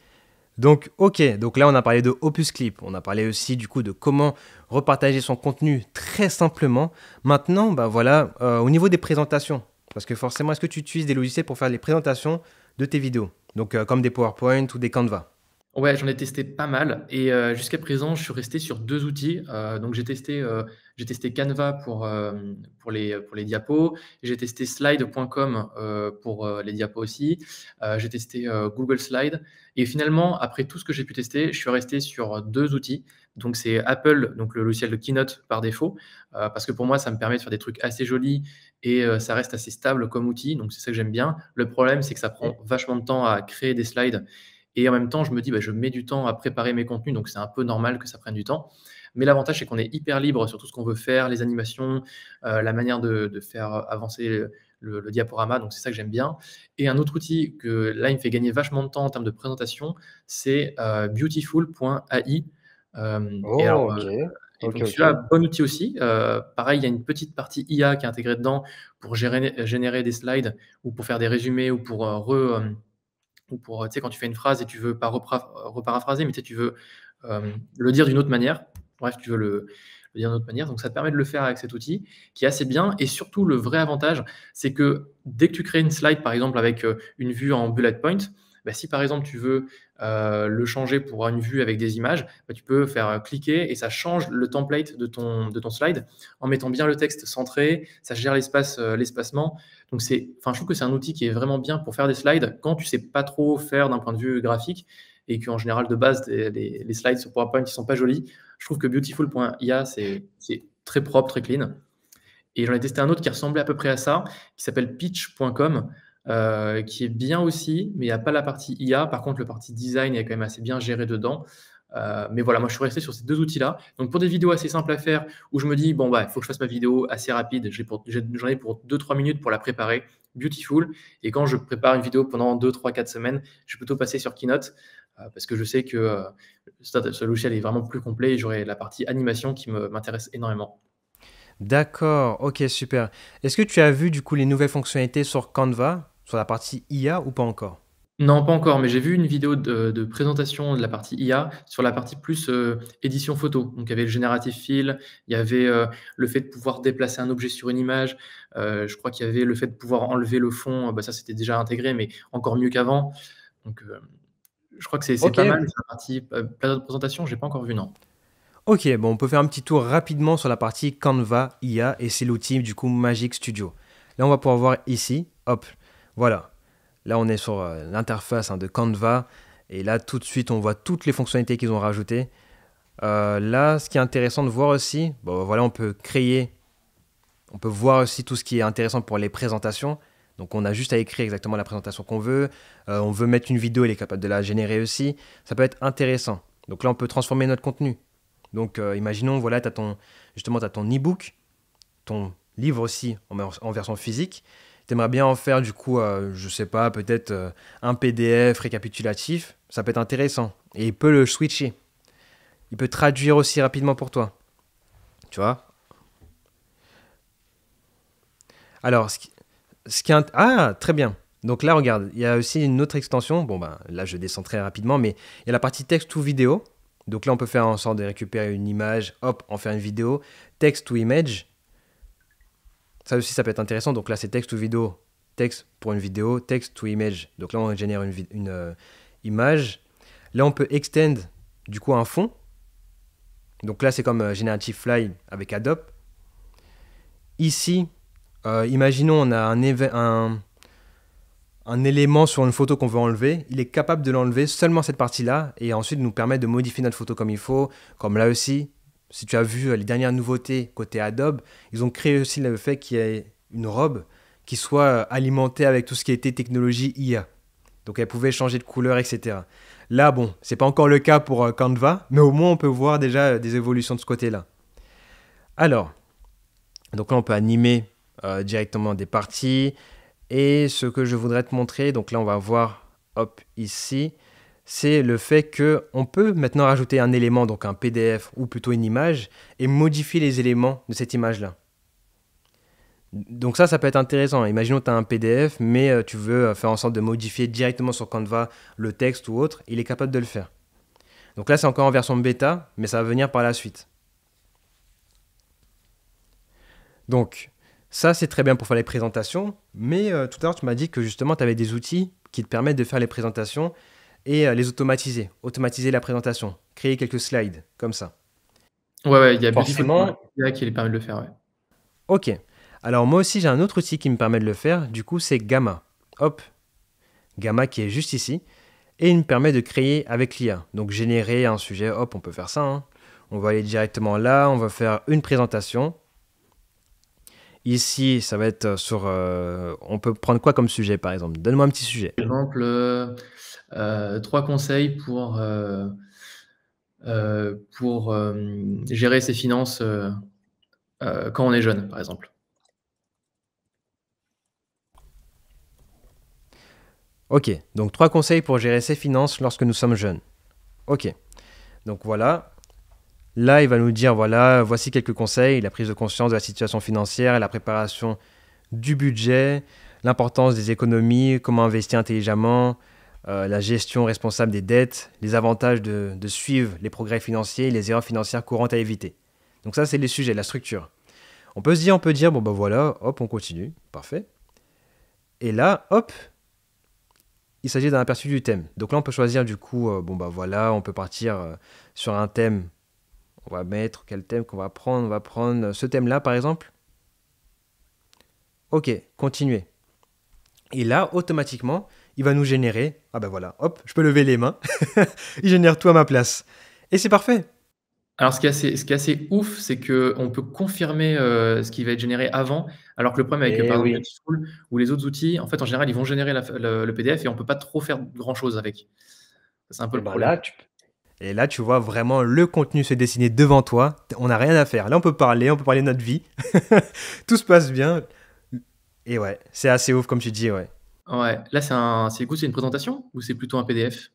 Donc, ok, donc là on a parlé de Opus Clip, on a parlé aussi du coup de comment repartager son contenu très simplement. Maintenant, bah voilà, au niveau des présentations, parce que forcément, est-ce que tu utilises des logiciels pour faire les présentations de tes vidéos? Donc, comme des PowerPoint ou des Canva. Ouais, j'en ai testé pas mal et jusqu'à présent, je suis resté sur 2 outils. Donc j'ai testé Canva pour les diapos. J'ai testé slide.com, pour, les diapos aussi. J'ai testé, Google Slide et finalement, après tout ce que j'ai pu tester, je suis resté sur 2 outils. Donc c'est Apple, donc le logiciel de Keynote par défaut, parce que pour moi, ça me permet de faire des trucs assez jolis et ça reste assez stable comme outil, donc c'est ça que j'aime bien. Le problème, c'est que ça prend Ok. vachement de temps à créer des slides et en même temps, je me dis, bah, je mets du temps à préparer mes contenus, donc c'est un peu normal que ça prenne du temps. Mais l'avantage, c'est qu'on est hyper libre sur tout ce qu'on veut faire, les animations, la manière de faire avancer le diaporama, donc c'est ça que j'aime bien. Et un autre outil que là, il me fait gagner vachement de temps en termes de présentation, c'est beautiful.ai. Et Oh, alors, ok, et ok, donc ok. celui-là, bon outil aussi. Pareil, il y a une petite partie IA qui est intégrée dedans pour générer des slides ou pour faire des résumés ou pour ou pour, tu sais, quand tu fais une phrase et tu veux pas reparaphraser, mais tu sais, tu veux le dire d'une autre manière. Bref, tu veux le dire d'une autre manière. Donc, ça te permet de le faire avec cet outil qui est assez bien. Et surtout, le vrai avantage, c'est que dès que tu crées une slide, par exemple, avec une vue en bullet point, bah, si par exemple tu veux le changer pour une vue avec des images, bah, tu peux faire cliquer et ça change le template de ton slide en mettant bien le texte centré, ça gère l'espacement. Donc enfin, je trouve que c'est un outil qui est vraiment bien pour faire des slides quand tu sais pas trop faire d'un point de vue graphique et qu'en général de base les slides sur PowerPoint qui sont pas jolis. Je trouve que beautiful.ia c'est très propre, très clean. Et j'en ai testé un autre qui ressemblait à peu près à ça, qui s'appelle pitch.com, qui est bien aussi, mais il n'y a pas la partie IA. Par contre, la partie design est quand même assez bien gérée dedans. Mais voilà, moi je suis resté sur ces 2 outils-là. Donc pour des vidéos assez simples à faire, où je me dis, bon, bah, il faut que je fasse ma vidéo assez rapide, j'en ai pour 2-3 minutes pour la préparer, Beautiful. Et quand je prépare une vidéo pendant 2, 3, 4 semaines, je vais plutôt passer sur Keynote. parce que je sais que ce logiciel est vraiment plus complet et j'aurai la partie animation qui m'intéresse énormément. D'accord, ok, super. Est-ce que tu as vu du coup les nouvelles fonctionnalités sur Canva, sur la partie IA ou pas encore? Non, pas encore, mais j'ai vu une vidéo de présentation de la partie IA sur la partie plus, édition photo. Donc il y avait le génératif fill, il y avait, le fait de pouvoir déplacer un objet sur une image, je crois qu'il y avait le fait de pouvoir enlever le fond, bah, ça c'était déjà intégré, mais encore mieux qu'avant. Donc, je crois que c'est Ok, pas mal. Sur la partie, plateau de présentation, j'ai pas encore vu, non. ok, bon, on peut faire un petit tour rapidement sur la partie Canva IA et c'est l'outil du coup Magic Studio. Là, on va pouvoir voir ici, hop, voilà. Là, on est sur l'interface hein, de Canva et là, tout de suite, on voit toutes les fonctionnalités qu'ils ont rajoutées. Là, ce qui est intéressant de voir aussi, bon, voilà, on peut créer, on peut voir aussi tout ce qui est intéressant pour les présentations. Donc, on a juste à écrire exactement la présentation qu'on veut. On veut mettre une vidéo, il est capable de la générer aussi. Ça peut être intéressant. Donc là, on peut transformer notre contenu. Donc, imaginons, voilà, justement, tu as ton e-book, ton livre aussi en version physique. Tu aimerais bien en faire, du coup, je sais pas, peut-être un PDF récapitulatif. Ça peut être intéressant. Et il peut le switcher. Il peut traduire aussi rapidement pour toi. Tu vois? Alors, ah, très bien. Donc là, regarde, il y a aussi une autre extension. Bon, ben, là, je descends très rapidement, mais il y a la partie texte ou vidéo. Donc là, on peut faire en sorte de récupérer une image, hop, en faire une vidéo. Texte ou image. Ça aussi, ça peut être intéressant. Donc là, c'est texte ou vidéo. Texte pour une vidéo, texte ou image. Donc là, on génère une image. Là, on peut extend, du coup, un fond. Donc là, c'est comme Generative Fly avec Adobe. Ici, imaginons on a un élément sur une photo qu'on veut enlever, il est capable de l'enlever seulement cette partie-là et ensuite nous permettre de modifier notre photo comme il faut. Comme là aussi, si tu as vu les dernières nouveautés côté Adobe, ils ont créé aussi le fait qu'il y ait une robe qui soit alimentée avec tout ce qui était technologie IA. Donc elle pouvait changer de couleur, etc. Là, bon, c'est pas encore le cas pour Canva, mais au moins on peut voir déjà des évolutions de ce côté-là. Alors, donc là on peut animer directement des parties. Et ce que je voudrais te montrer, donc là on va voir, hop, ici, c'est le fait que on peut maintenant rajouter un élément, donc un PDF ou plutôt une image, et modifier les éléments de cette image-là. Donc ça peut être intéressant. Imaginons que tu as un PDF, mais tu veux faire en sorte de modifier directement sur Canva le texte ou autre, il est capable de le faire. Donc là c'est encore en version bêta, mais ça va venir par la suite. Donc, ça, c'est très bien pour faire les présentations, mais tout à l'heure, tu m'as dit que justement, tu avais des outils qui te permettent de faire les présentations et les automatiser la présentation, créer quelques slides, comme ça. Ouais, ouais, il y a Beautiful Forcément, Formula qui permet de le faire, ouais. ok. Alors, moi aussi, j'ai un autre outil qui me permet de le faire, du coup, c'est Gamma. Hop, Gamma qui est juste ici, et il me permet de créer avec l'IA. Donc, générer un sujet, hop, on peut faire ça, hein. On va aller directement là, on va faire une présentation. Ici, ça va être sur... on peut prendre quoi comme sujet, par exemple? Donne-moi un petit sujet. Par exemple, 3 conseils pour, gérer ses finances, quand on est jeune, par exemple. Ok, donc 3 conseils pour gérer ses finances lorsque nous sommes jeunes. Ok, donc voilà. Là, il va nous dire, voilà, voici quelques conseils, la prise de conscience de la situation financière, la préparation du budget, l'importance des économies, comment investir intelligemment, la gestion responsable des dettes, les avantages de suivre les progrès financiers et les erreurs financières courantes à éviter. Donc ça, c'est les sujets, la structure. On peut dire, bon ben voilà, hop, on continue, parfait. Et là, hop, il s'agit d'un aperçu du thème. Donc là, on peut choisir du coup, bon bah voilà, on peut partir sur un thème. On va mettre quel thème qu'on va prendre. On va prendre ce thème-là, par exemple. Ok, continuer. Et là, automatiquement, il va nous générer. Ah ben voilà, hop, je peux lever les mains. Il génère tout à ma place. Et c'est parfait. Alors ce qui est assez ouf, c'est qu'on peut confirmer, ce qui va être généré avant, alors que le problème avec, Eh par exemple, oui. Beautiful ou les autres outils, en fait, en général, ils vont générer le PDF et on peut pas trop faire grand-chose avec. C'est un peu Et le ben problème. là, Et là, tu vois vraiment le contenu se dessiner devant toi. On n'a rien à faire. Là, on peut parler de notre vie. Tout se passe bien. Et ouais, c'est assez ouf, comme tu dis, ouais. Ouais, là, c'est du coup, c'est une présentation ou c'est plutôt un PDF?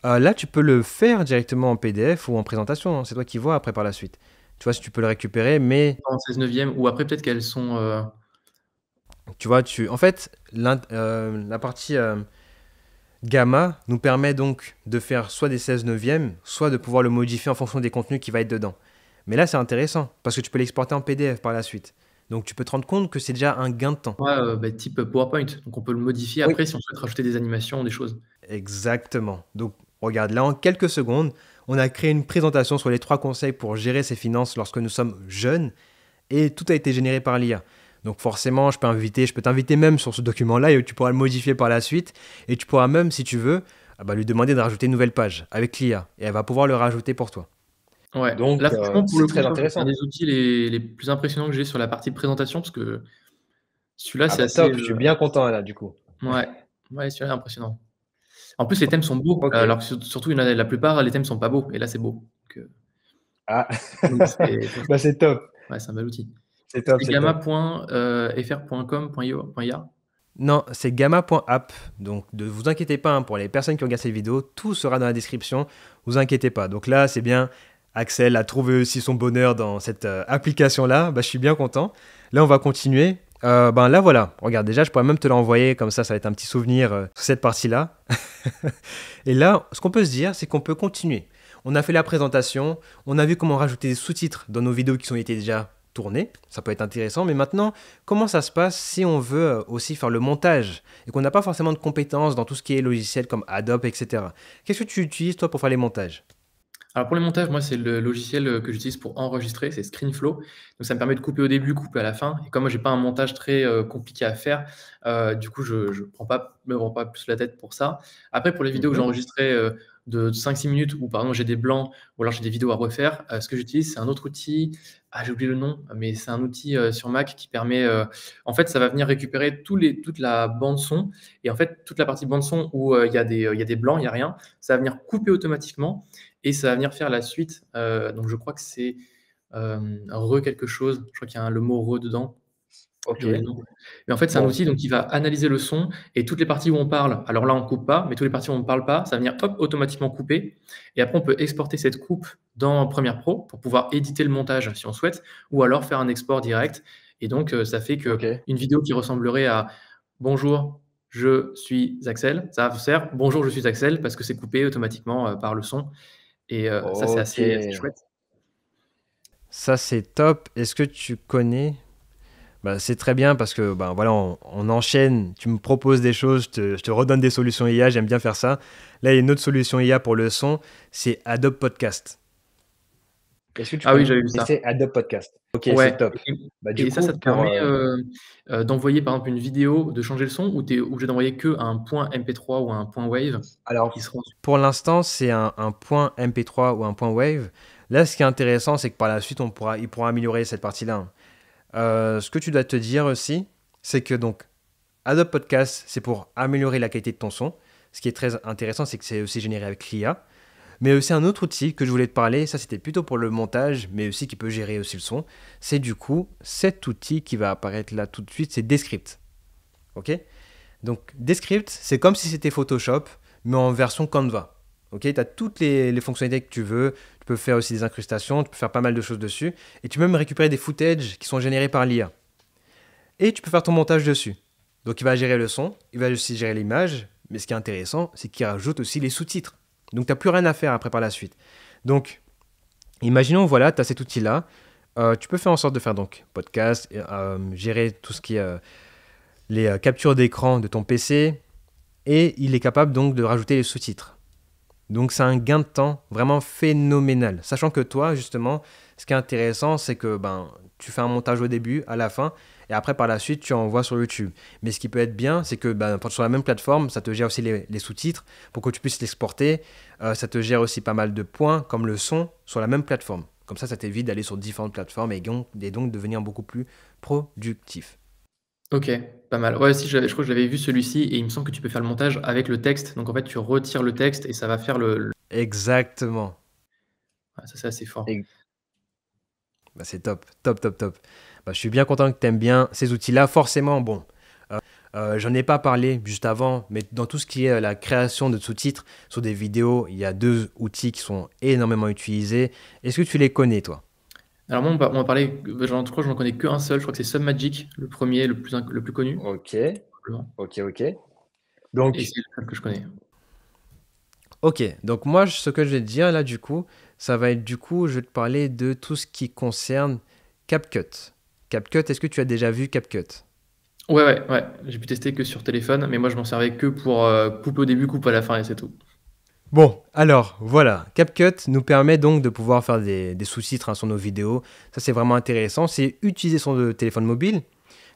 Là, tu peux le faire directement en PDF ou en présentation, hein. C'est toi qui vois après par la suite. Tu vois, si tu peux le récupérer, mais En 16 neuvième ou après peut-être qu'elles sont, tu vois, en fait, la partie gamma nous permet donc de faire soit des 16 neuvièmes, soit de pouvoir le modifier en fonction des contenus qui va être dedans. Mais là, c'est intéressant parce que tu peux l'exporter en PDF par la suite. Donc, tu peux te rendre compte que c'est déjà un gain de temps. ouais, bah, type PowerPoint. Donc on peut le modifier Oui. après si on souhaite rajouter des animations, des choses. Exactement. Donc, regarde, là, en quelques secondes, on a créé une présentation sur les 3 conseils pour gérer ses finances lorsque nous sommes jeunes et tout a été généré par l'IA. Donc forcément, je peux t'inviter même sur ce document-là et tu pourras le modifier par la suite et tu pourras même, si tu veux, lui demander de rajouter une nouvelle page avec l'IA et elle va pouvoir le rajouter pour toi. Ouais, Donc, là franchement pour c'est le coup, très je pense que c'est un intéressant. des outils les plus impressionnants que j'ai sur la partie présentation parce que celui-là Ah c'est bah assez, top, je suis bien content là du coup. ouais, ouais, celui-là est impressionnant. En plus les thèmes sont beaux, Ok. alors que surtout il y en a la plupart les thèmes sont pas beaux et là c'est beau. Ah, Donc c'est bah franchement c'est top, ouais, c'est un bel outil. c'est top, C'est c'est top. gamma.fr.com.io.ia? Non, c'est gamma.app. Donc ne vous inquiétez pas, hein, pour les personnes qui regardent cette vidéo, tout sera dans la description. Vous inquiétez pas. Donc là, c'est bien. Axel a trouvé aussi son bonheur dans cette application-là. Bah, je suis bien content. Là, on va continuer. Là, voilà. Regarde, déjà, je pourrais même te l'envoyer. Comme ça va être un petit souvenir sur cette partie-là. Et là, ce qu'on peut se dire, c'est qu'on peut continuer. On a fait la présentation. On a vu comment rajouter des sous-titres dans nos vidéos qui ont été déjà tournées. Ça peut être intéressant. Mais maintenant, comment ça se passe si on veut aussi faire le montage et qu'on n'a pas forcément de compétences dans tout ce qui est logiciel comme Adobe, etc. Qu'est-ce que tu utilises, toi, pour faire les montages? Alors pour les montages, moi, c'est le logiciel, que j'utilise pour enregistrer, c'est ScreenFlow. Donc ça me permet de couper au début, couper à la fin et comme moi j'ai pas un montage très, compliqué à faire, du coup je me prends pas plus la tête pour ça. Après pour les vidéos que j'ai Mhm. enregistrées, de 5-6 minutes où par exemple j'ai des blancs ou alors j'ai des vidéos à refaire, ce que j'utilise c'est un autre outil, j'ai oublié le nom, mais c'est un outil, sur Mac qui permet, en fait ça va venir récupérer toute la bande son et en fait toute la partie bande son où, il y a des blancs, il y a rien, ça va venir couper automatiquement et ça va venir faire la suite. Donc je crois que c'est re quelque chose. Je crois qu'il y a le mot re dedans. Ok. J'ai oublié le nom. Mais en fait, c'est un Bon. outil donc qui va analyser le son et toutes les parties où on parle, alors là, on coupe pas, mais toutes les parties où on ne parle pas, ça va venir hop, automatiquement couper. Et après, on peut exporter cette coupe dans Premiere Pro pour pouvoir éditer le montage si on souhaite, ou alors faire un export direct. Et donc, ça fait Ok. qu'une vidéo qui ressemblerait à bonjour, je suis Axel, ça va faire bonjour, je suis Axel parce que c'est coupé automatiquement par le son. Et ça, c'est Ok. assez chouette. Ça, c'est top. Est-ce que tu connais? C'est très bien parce que voilà, on enchaîne. Tu me proposes des choses, je te redonne des solutions IA. J'aime bien faire ça. Là, il y a une autre solution IA pour le son, c'est Adobe Podcast. Est-ce que tu Ah oui, j'avais vu ça. connaissais Adobe Podcast? Ok, c'est Ouais top. Du et ça, coup, ça te permet, d'envoyer, par exemple, une vidéo, de changer le son ou tu es obligé d'envoyer que un point MP3 ou un point Wave qui alors, seront pour l'instant, c'est un point MP3 ou un point Wave. Là, ce qui est intéressant, c'est que par la suite, il pourra améliorer cette partie-là, hein. Ce que tu dois te dire aussi, c'est que donc Adobe Podcast, c'est pour améliorer la qualité de ton son. Ce qui est très intéressant, c'est que c'est aussi généré avec l'IA. Mais aussi un autre outil que je voulais te parler, ça c'était plutôt pour le montage, mais aussi qui peut gérer aussi le son. C'est du coup cet outil qui va apparaître là tout de suite, c'est Descript. Ok? Donc Descript, c'est comme si c'était Photoshop, mais en version Canva. Ok? Tu as toutes les fonctionnalités que tu veux. Tu peux faire aussi des incrustations, tu peux faire pas mal de choses dessus. Et tu peux même récupérer des footages qui sont générés par l'IA. Et tu peux faire ton montage dessus. Donc il va gérer le son, il va aussi gérer l'image, mais ce qui est intéressant, c'est qu'il rajoute aussi les sous-titres. Donc tu n'as plus rien à faire après par la suite. Donc imaginons, voilà, tu as cet outil-là. Tu peux faire en sorte de faire donc podcast, gérer tout ce qui est les captures d'écran de ton PC, et il est capable donc de rajouter les sous-titres. Donc c'est un gain de temps vraiment phénoménal. Sachant que toi, justement, ce qui est intéressant, c'est que tu fais un montage au début, à la fin, et après par la suite, tu envoies sur YouTube. Mais ce qui peut être bien, c'est que sur la même plateforme, ça te gère aussi les sous-titres pour que tu puisses l'exporter. Ça te gère aussi pas mal de points, comme le son, sur la même plateforme. Comme ça t'évite d'aller sur différentes plateformes et donc de devenir beaucoup plus productif. OK, pas mal. Ouais, si, je crois que je l'avais vu celui-ci et il me semble que tu peux faire le montage avec le texte. Donc en fait, tu retires le texte et ça va faire le Exactement. ouais, ça, c'est assez fort. Et c'est top, top, top, top. Je suis bien content que tu aimes bien ces outils-là. Forcément, bon. J'en ai pas parlé juste avant, mais dans tout ce qui est la création de sous-titres sur des vidéos, il y a deux outils qui sont énormément utilisés. Est-ce que tu les connais, toi? Alors moi, on va parler, je crois que j'en connais qu'un seul, je crois que c'est Submagic, le premier, le plus connu, Ok, probablement. ok, ok. Et Donc, c'est le seul que je connais. ok, donc moi, ce que je vais te dire là, du coup, ça va être du coup, je vais te parler de tout ce qui concerne CapCut. CapCut, est-ce que tu as déjà vu CapCut? Ouais, ouais, ouais, j'ai pu tester que sur téléphone, mais moi je m'en servais que pour coupe au début, coupe à la fin et c'est tout. Bon, alors voilà, CapCut nous permet donc de pouvoir faire des sous-titres sur nos vidéos. Ça, c'est vraiment intéressant. C'est utiliser son téléphone mobile,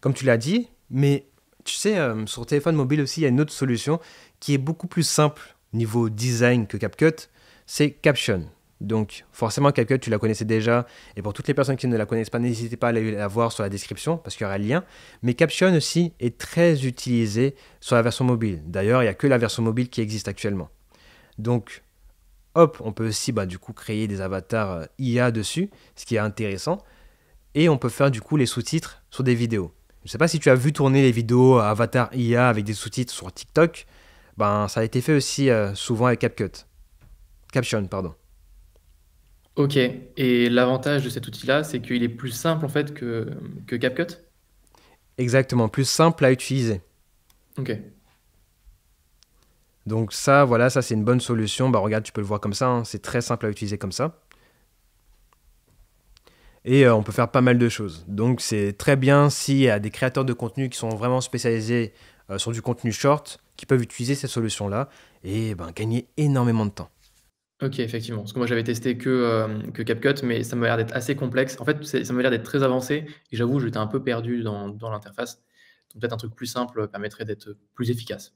comme tu l'as dit, mais tu sais, sur téléphone mobile aussi, il y a une autre solution qui est beaucoup plus simple niveau design que CapCut, c'est Caption. Donc forcément, CapCut, tu la connaissais déjà, et pour toutes les personnes qui ne la connaissent pas, n'hésitez pas à la voir sur la description, parce qu'il y aura le lien. Mais Caption aussi est très utilisé sur la version mobile. D'ailleurs, il n'y a que la version mobile qui existe actuellement. Donc, hop, on peut aussi du coup créer des avatars IA dessus, ce qui est intéressant. Et on peut faire du coup les sous-titres sur des vidéos. Je ne sais pas si tu as vu tourner les vidéos avatar IA avec des sous-titres sur TikTok. Ben, ça a été fait aussi souvent avec CapCut. Caption, pardon. Ok, et l'avantage de cet outil-là, c'est qu'il est plus simple en fait que CapCut? Exactement, plus simple à utiliser. Ok, Donc ça, voilà, ça c'est une bonne solution. Bah regarde, tu peux le voir comme ça, hein, c'est très simple à utiliser comme ça. Et on peut faire pas mal de choses. Donc c'est très bien s'il y a des créateurs de contenu qui sont vraiment spécialisés sur du contenu short, qui peuvent utiliser ces solutions-là et gagner énormément de temps. ok, effectivement. Parce que moi j'avais testé que CapCut, mais ça m'a l'air d'être assez complexe. En fait, ça m'a l'air d'être très avancé, et j'avoue, j'étais un peu perdu dans l'interface. Donc peut-être un truc plus simple permettrait d'être plus efficace.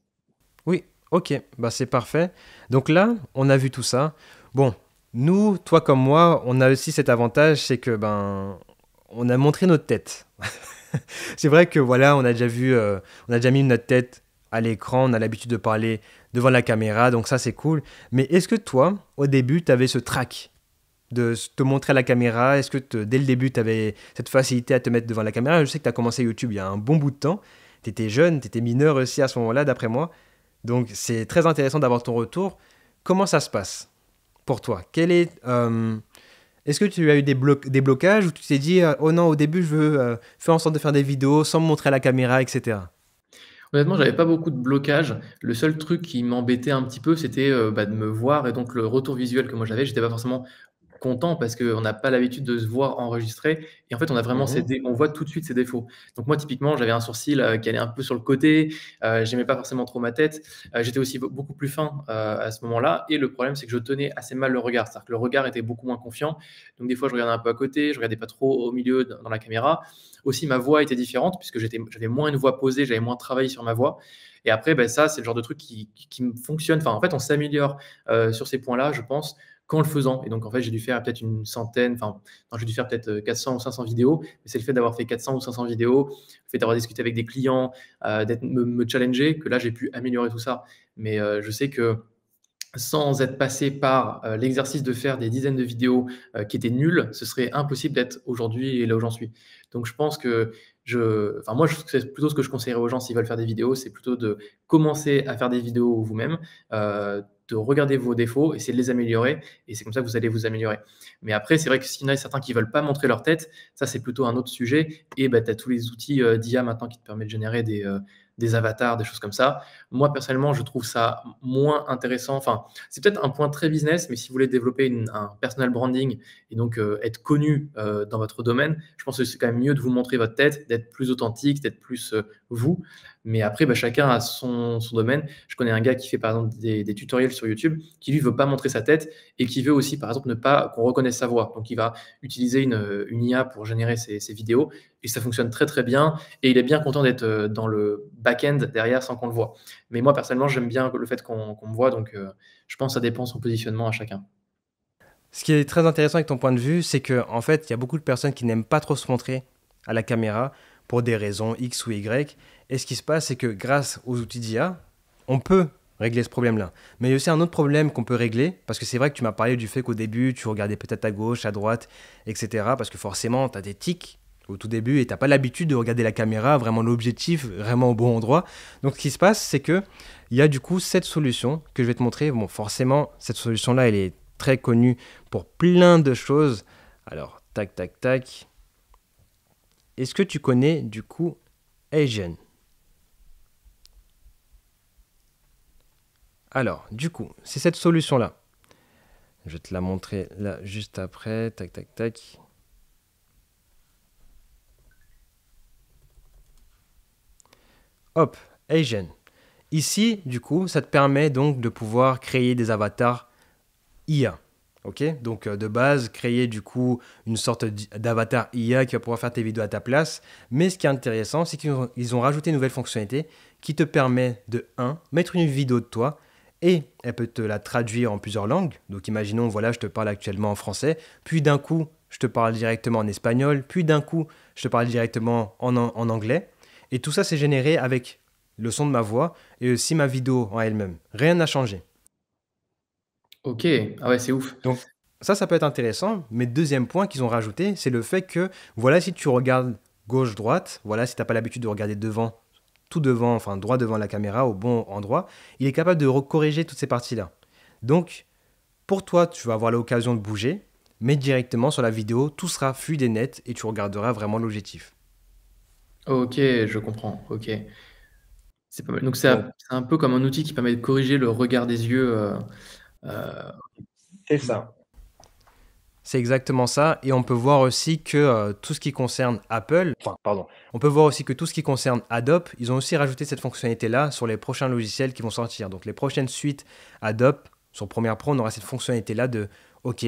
Oui, ok, bah c'est parfait. Donc là, on a vu tout ça. Bon, nous, toi comme moi, on a aussi cet avantage, c'est que on a montré notre tête. C'est vrai que voilà, on a déjà mis notre tête à l'écran, on a l'habitude de parler devant la caméra, donc ça c'est cool. Mais est-ce que toi, au début, tu avais ce trac de te montrer à la caméra? Est-ce que dès le début, tu avais cette facilité à te mettre devant la caméra? Je sais que tu as commencé YouTube il y a un bon bout de temps. Tu étais jeune, tu étais mineur aussi à ce moment-là, d'après moi. Donc c'est très intéressant d'avoir ton retour. Comment ça se passe pour toi? Est-ce que tu as eu des blocages ou tu t'es dit oh non, au début je veux faire en sorte de faire des vidéos sans me montrer à la caméra, etc. Honnêtement, j'avais pas beaucoup de blocage. Le seul truc qui m'embêtait un petit peu, c'était, de me voir, et donc le retour visuel que moi j'avais, j'étais pas forcément content parce qu'on n'a pas l'habitude de se voir enregistrer, et en fait, on a vraiment Mhm. on voit tout de suite ses défauts. Donc moi, typiquement, j'avais un sourcil, qui allait un peu sur le côté, j'aimais pas forcément trop ma tête, j'étais aussi beaucoup plus fin, à ce moment-là, et le problème, c'est que je tenais assez mal le regard. C'est-à-dire que le regard était beaucoup moins confiant, donc des fois, je regardais un peu à côté, je regardais pas trop au milieu dans la caméra. Aussi, ma voix était différente puisque j'avais moins une voix posée, j'avais moins travaillé sur ma voix, et après, ça, c'est le genre de truc qui me fonctionne. Enfin, en fait, on s'améliore, sur ces points-là, je pense, qu'en le faisant. Et donc, en fait, j'ai dû faire peut-être une centaine, enfin, non, j'ai dû faire peut-être 400 ou 500 vidéos. Mais c'est le fait d'avoir fait 400 ou 500 vidéos, le fait d'avoir discuté avec des clients, me challenger, que là, j'ai pu améliorer tout ça. Mais je sais que sans être passé par l'exercice de faire des dizaines de vidéos qui étaient nulles, ce serait impossible d'être aujourd'hui et là où j'en suis. Donc je pense que enfin moi, c'est plutôt ce que je conseillerais aux gens s'ils veulent faire des vidéos, c'est plutôt de commencer à faire des vidéos vous-même, de regarder vos défauts, essayer de les améliorer, et c'est comme ça que vous allez vous améliorer. Mais après, c'est vrai que s'il y en a certains qui veulent pas montrer leur tête, ça c'est plutôt un autre sujet, et tu as tous les outils d'IA maintenant qui te permettent de générer des avatars, des choses comme ça. Moi, personnellement, je trouve ça moins intéressant. Enfin, c'est peut-être un point très business, mais si vous voulez développer un personal branding et donc être connu dans votre domaine, je pense que c'est quand même mieux de vous montrer votre tête, d'être plus authentique, d'être plus vous. Mais après, chacun a son domaine. Je connais un gars qui fait par exemple des tutoriels sur YouTube, qui lui veut pas montrer sa tête et qui veut aussi par exemple ne pas qu'on reconnaisse sa voix. Donc il va utiliser une IA pour générer ses vidéos, et ça fonctionne très très bien, et il est bien content d'être dans le back-end derrière sans qu'on le voit. Mais moi, personnellement, j'aime bien le fait qu'on me voit, donc je pense que ça dépend de son positionnement à chacun. Ce qui est très intéressant avec ton point de vue, c'est que en fait, il y a beaucoup de personnes qui n'aiment pas trop se montrer à la caméra pour des raisons X ou Y. Et ce qui se passe, c'est que grâce aux outils d'IA, on peut régler ce problème-là. Mais il y a aussi un autre problème qu'on peut régler, parce que c'est vrai que tu m'as parlé du fait qu'au début, tu regardais peut-être à gauche, à droite, etc. Parce que forcément, tu as des tics au tout début et tu n'as pas l'habitude de regarder la caméra, vraiment l'objectif, vraiment au bon endroit. Donc ce qui se passe, c'est que il y a du coup cette solution que je vais te montrer. Bon, forcément, cette solution-là, elle est très connue pour plein de choses. Alors, tac, tac, tac. Est-ce que tu connais du coup Asian? Alors, du coup, c'est cette solution-là. Je vais te la montrer là juste après. Tac, tac, tac. Hop, Asian. Ici, du coup, ça te permet donc de pouvoir créer des avatars IA. Ok, donc de base, créer du coup une sorte d'avatar IA qui va pouvoir faire tes vidéos à ta place. Mais ce qui est intéressant, c'est qu'ils ont rajouté une nouvelle fonctionnalité qui te permet de mettre une vidéo de toi et elle peut te la traduire en plusieurs langues. Donc imaginons, voilà, je te parle actuellement en français, puis d'un coup, je te parle directement en espagnol, puis d'un coup, je te parle directement en anglais. Et tout ça, c'est généré avec le son de ma voix et aussi ma vidéo en elle-même. Rien n'a changé. OK. Ah ouais, c'est ouf. Donc ça peut être intéressant. Mais deuxième point qu'ils ont rajouté, c'est le fait que, voilà, si tu regardes gauche-droite, voilà, si tu n'as pas l'habitude de regarder devant, tout devant, enfin droit devant la caméra, au bon endroit, il est capable de corriger toutes ces parties-là. Donc, pour toi, tu vas avoir l'occasion de bouger, mais directement sur la vidéo, tout sera fluide et net et tu regarderas vraiment l'objectif. OK, je comprends. OK. C'est pas mal. Donc Donc, c'est un peu comme un outil qui permet de corriger le regard des yeux, heu, c'est mmh. ça. C'est exactement ça. Et on peut voir aussi que tout ce qui concerne Apple, enfin, pardon, on peut voir aussi que tout ce qui concerne Adobe, ils ont aussi rajouté cette fonctionnalité-là sur les prochains logiciels qui vont sortir. Donc les prochaines suites Adobe, sur Premiere Pro, on aura cette fonctionnalité-là de, OK,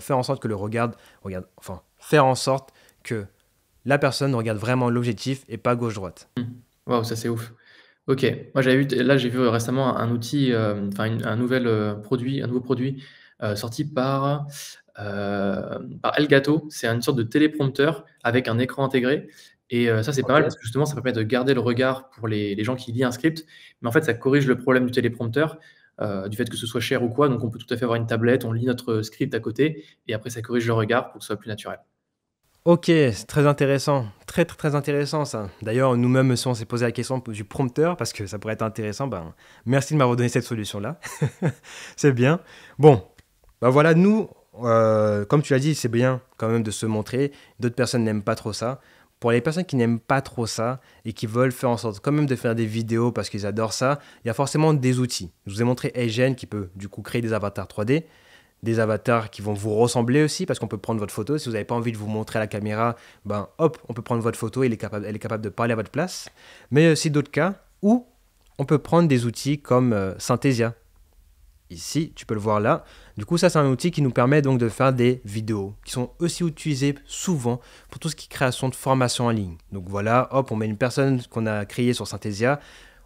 faire en sorte que enfin, faire en sorte que la personne regarde vraiment l'objectif et pas gauche-droite. Mmh. Waouh, ça c'est ouf. OK. Moi j'avais vu là j'ai vu récemment un outil, enfin un nouvel, produit un nouveau produit, sorti par Elgato. C'est une sorte de téléprompteur avec un écran intégré et ça c'est pas mal OK. parce que justement ça permet de garder le regard pour les gens qui lisent un script. Mais en fait ça corrige le problème du téléprompteur, du fait que ce soit cher ou quoi. Donc on peut tout à fait avoir une tablette, on lit notre script à côté et après ça corrige le regard pour que ce soit plus naturel. OK, c'est très intéressant. Très, très, très intéressant ça. D'ailleurs, nous-mêmes, si on s'est posé la question du prompteur, parce que ça pourrait être intéressant, ben, merci de m'avoir donné cette solution-là. C'est bien. Bon, ben voilà, nous, comme tu l'as dit, c'est bien quand même de se montrer. D'autres personnes n'aiment pas trop ça. Pour les personnes qui n'aiment pas trop ça et qui veulent faire en sorte quand même de faire des vidéos parce qu'ils adorent ça, il y a forcément des outils. Je vous ai montré Asian qui peut du coup créer des avatars 3D, des avatars qui vont vous ressembler aussi, parce qu'on peut prendre votre photo. Si vous n'avez pas envie de vous montrer à la caméra, ben hop, on peut prendre votre photo, elle est capable de parler à votre place. Mais aussi d'autres cas où on peut prendre des outils comme Synthesia. Ici, tu peux le voir là. Du coup, ça, c'est un outil qui nous permet donc de faire des vidéos qui sont aussi utilisées souvent pour tout ce qui est création de formation en ligne. Donc voilà, hop, on met une personne qu'on a créée sur Synthesia.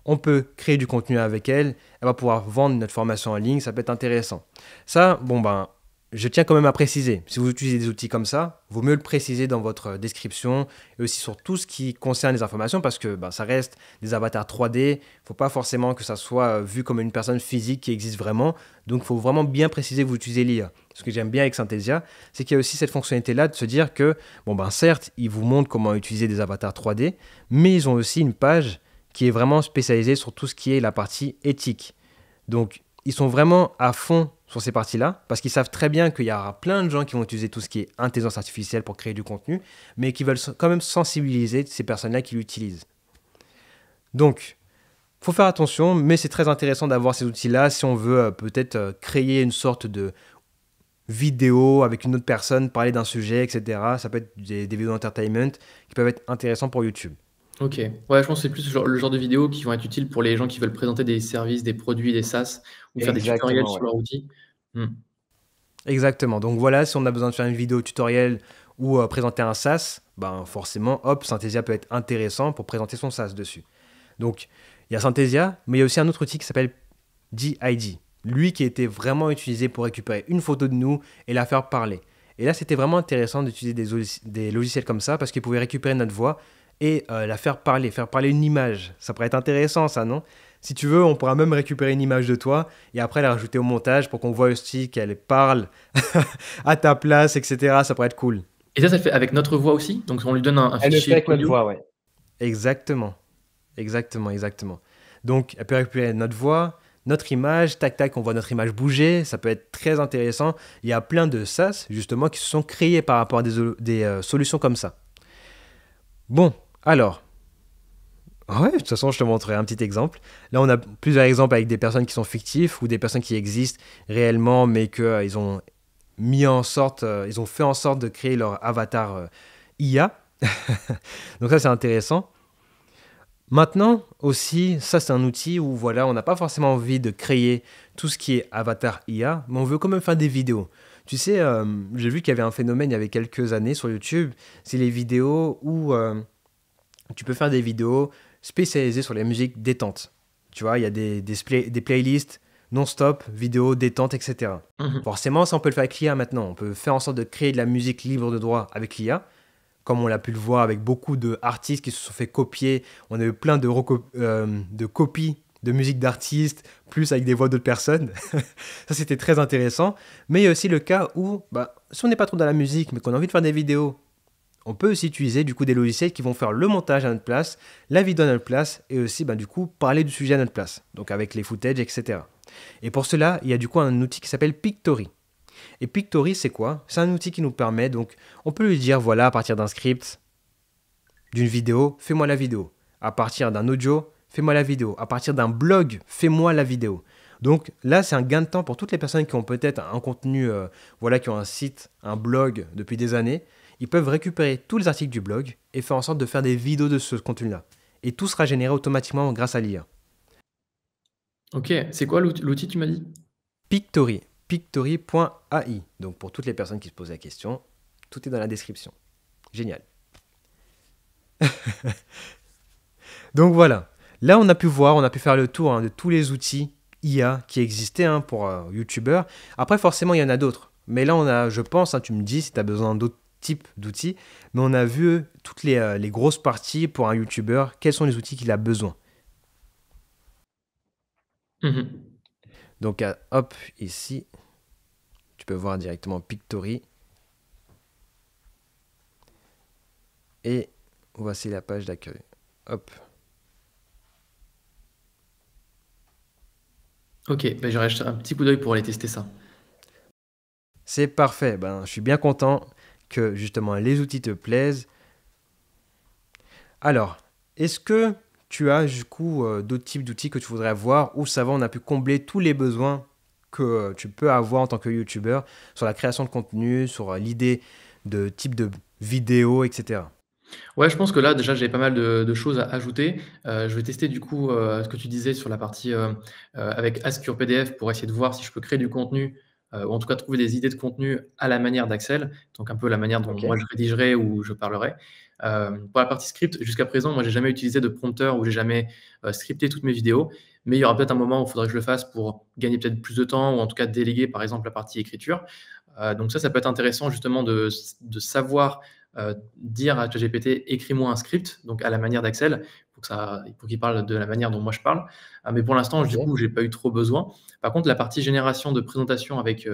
On peut créer du contenu avec elle. Elle va pouvoir vendre notre formation en ligne. Ça peut être intéressant. Ça, bon ben, je tiens quand même à préciser. Si vous utilisez des outils comme ça, vaut mieux le préciser dans votre description et aussi sur tout ce qui concerne les informations parce que ben, ça reste des avatars 3D. Il ne faut pas forcément que ça soit vu comme une personne physique qui existe vraiment. Donc, il faut vraiment bien préciser que vous utilisez l'IA. Ce que j'aime bien avec Synthesia, c'est qu'il y a aussi cette fonctionnalité-là de se dire que, bon ben certes, ils vous montrent comment utiliser des avatars 3D, mais ils ont aussi une page qui est vraiment spécialisée sur tout ce qui est la partie éthique. Donc, ils sont vraiment à fond sur ces parties-là, parce qu'ils savent très bien qu'il y aura plein de gens qui vont utiliser tout ce qui est intelligence artificielle pour créer du contenu, mais qui veulent quand même sensibiliser ces personnes-là qui l'utilisent. Donc, il faut faire attention, mais c'est très intéressant d'avoir ces outils-là si on veut peut-être créer une sorte de vidéo avec une autre personne, parler d'un sujet, etc. Ça peut être des vidéos d'entertainment qui peuvent être intéressants pour YouTube. OK. Ouais, je pense que c'est plus le genre de vidéos qui vont être utiles pour les gens qui veulent présenter des services, des produits, des SaaS ou faire des tutoriels Exactement, sur ouais. leur outil. Mmh. Exactement. Donc voilà, si on a besoin de faire une vidéo tutoriel ou présenter un SaaS, ben forcément, hop, Synthesia peut être intéressant pour présenter son SaaS dessus. Donc, il y a Synthesia, mais il y a aussi un autre outil qui s'appelle GID. Lui qui a été vraiment utilisé pour récupérer une photo de nous et la faire parler. Et là, c'était vraiment intéressant d'utiliser des logiciels comme ça parce qu'ils pouvaient récupérer notre voix et la faire parler une image. Ça pourrait être intéressant, ça, non? Si tu veux, on pourra même récupérer une image de toi et après la rajouter au montage pour qu'on voit aussi qu'elle parle à ta place, etc. Ça pourrait être cool. Et ça le fait avec notre voix aussi? Donc on lui donne un Elle le fait fichier avec notre audio? voix, ouais. Exactement, exactement, exactement. Donc, elle peut récupérer notre voix, notre image, tac tac, on voit notre image bouger, ça peut être très intéressant. Il y a plein de SaaS, justement, qui se sont créés par rapport à des solutions comme ça. Bon, alors, ouais, de toute façon, je te montrerai un petit exemple. Là, on a plusieurs exemples avec des personnes qui sont fictives ou des personnes qui existent réellement, mais qu'ils ont mis en sorte, ils ont fait en sorte de créer leur avatar IA. Donc ça, c'est intéressant. Maintenant aussi, ça c'est un outil où voilà, on n'a pas forcément envie de créer tout ce qui est avatar IA, mais on veut quand même faire des vidéos. Tu sais, j'ai vu qu'il y avait un phénomène il y avait quelques années sur YouTube, c'est les vidéos où tu peux faire des vidéos spécialisées sur les musiques détente. Tu vois, il y a des playlists non-stop, vidéos détente, etc. Mmh. Forcément, ça on peut le faire avec l'IA maintenant. On peut faire en sorte de créer de la musique libre de droit avec l'IA, comme on l'a pu le voir avec beaucoup d'artistes qui se sont fait copier. On a eu plein de copies de musique d'artistes, plus avec des voix d'autres personnes. Ça, c'était très intéressant. Mais il y a aussi le cas où, bah, si on n'est pas trop dans la musique, mais qu'on a envie de faire des vidéos, on peut aussi utiliser du coup des logiciels qui vont faire le montage à notre place, la vidéo à notre place, et aussi bah, du coup parler du sujet à notre place, donc avec les footages, etc. Et pour cela, il y a du coup un outil qui s'appelle Pictory. Et Pictory, c'est quoi? C'est un outil qui nous permet, donc, on peut lui dire, voilà, à partir d'un script, d'une vidéo, fais-moi la vidéo. À partir d'un audio, fais-moi la vidéo. À partir d'un blog, fais-moi la vidéo. Donc là, c'est un gain de temps pour toutes les personnes qui ont peut-être un contenu, voilà, qui ont un site, un blog depuis des années. Ils peuvent récupérer tous les articles du blog et faire en sorte de faire des vidéos de ce contenu-là. Et tout sera généré automatiquement grâce à l'IA. OK, c'est quoi l'outil tu m'as dit? Pictory, pictory.ai. Donc pour toutes les personnes qui se posent la question, tout est dans la description. Génial. Donc voilà. Là, on a pu voir, on a pu faire le tour de tous les outils IA qui existaient pour YouTubeurs. Après, forcément, il y en a d'autres. Mais là, on a, je pense, tu me dis si tu as besoin d'autres types d'outils, mais on a vu toutes les grosses parties pour un YouTuber, quels sont les outils qu'il a besoin. Mmh. Donc, hop, ici, tu peux voir directement Pictory. Et voici la page d'accueil. Hop. OK, bah, j'irai jeter un petit coup d'œil pour aller tester ça. C'est parfait. Ben, je suis bien content que justement les outils te plaisent. Alors, est-ce que tu as du coup d'autres types d'outils que tu voudrais avoir où ça va, on a pu combler tous les besoins que tu peux avoir en tant que YouTuber sur la création de contenu, sur l'idée de type de vidéo, etc. Ouais, je pense que là, déjà, j'ai pas mal de choses à ajouter. Je vais tester du coup, ce que tu disais sur la partie, avec Ask Your PDF pour essayer de voir si je peux créer du contenu, ou en tout cas trouver des idées de contenu à la manière d'Axel, donc un peu la manière dont Ok. moi je rédigerai ou je parlerai. Pour la partie script, jusqu'à présent, moi j'ai jamais utilisé de prompteur ou j'ai jamais, scripté toutes mes vidéos, mais il y aura peut-être un moment où il faudrait que je le fasse pour gagner peut-être plus de temps ou en tout cas déléguer par exemple la partie écriture. Donc ça peut être intéressant justement de savoir, dire à ChatGPT: «Écris-moi un script», donc à la manière d'Axel, pour qu'il parle de la manière dont moi je parle. Mais pour l'instant, du Ok. coup, j'ai pas eu trop besoin. Par contre, la partie génération de présentation avec,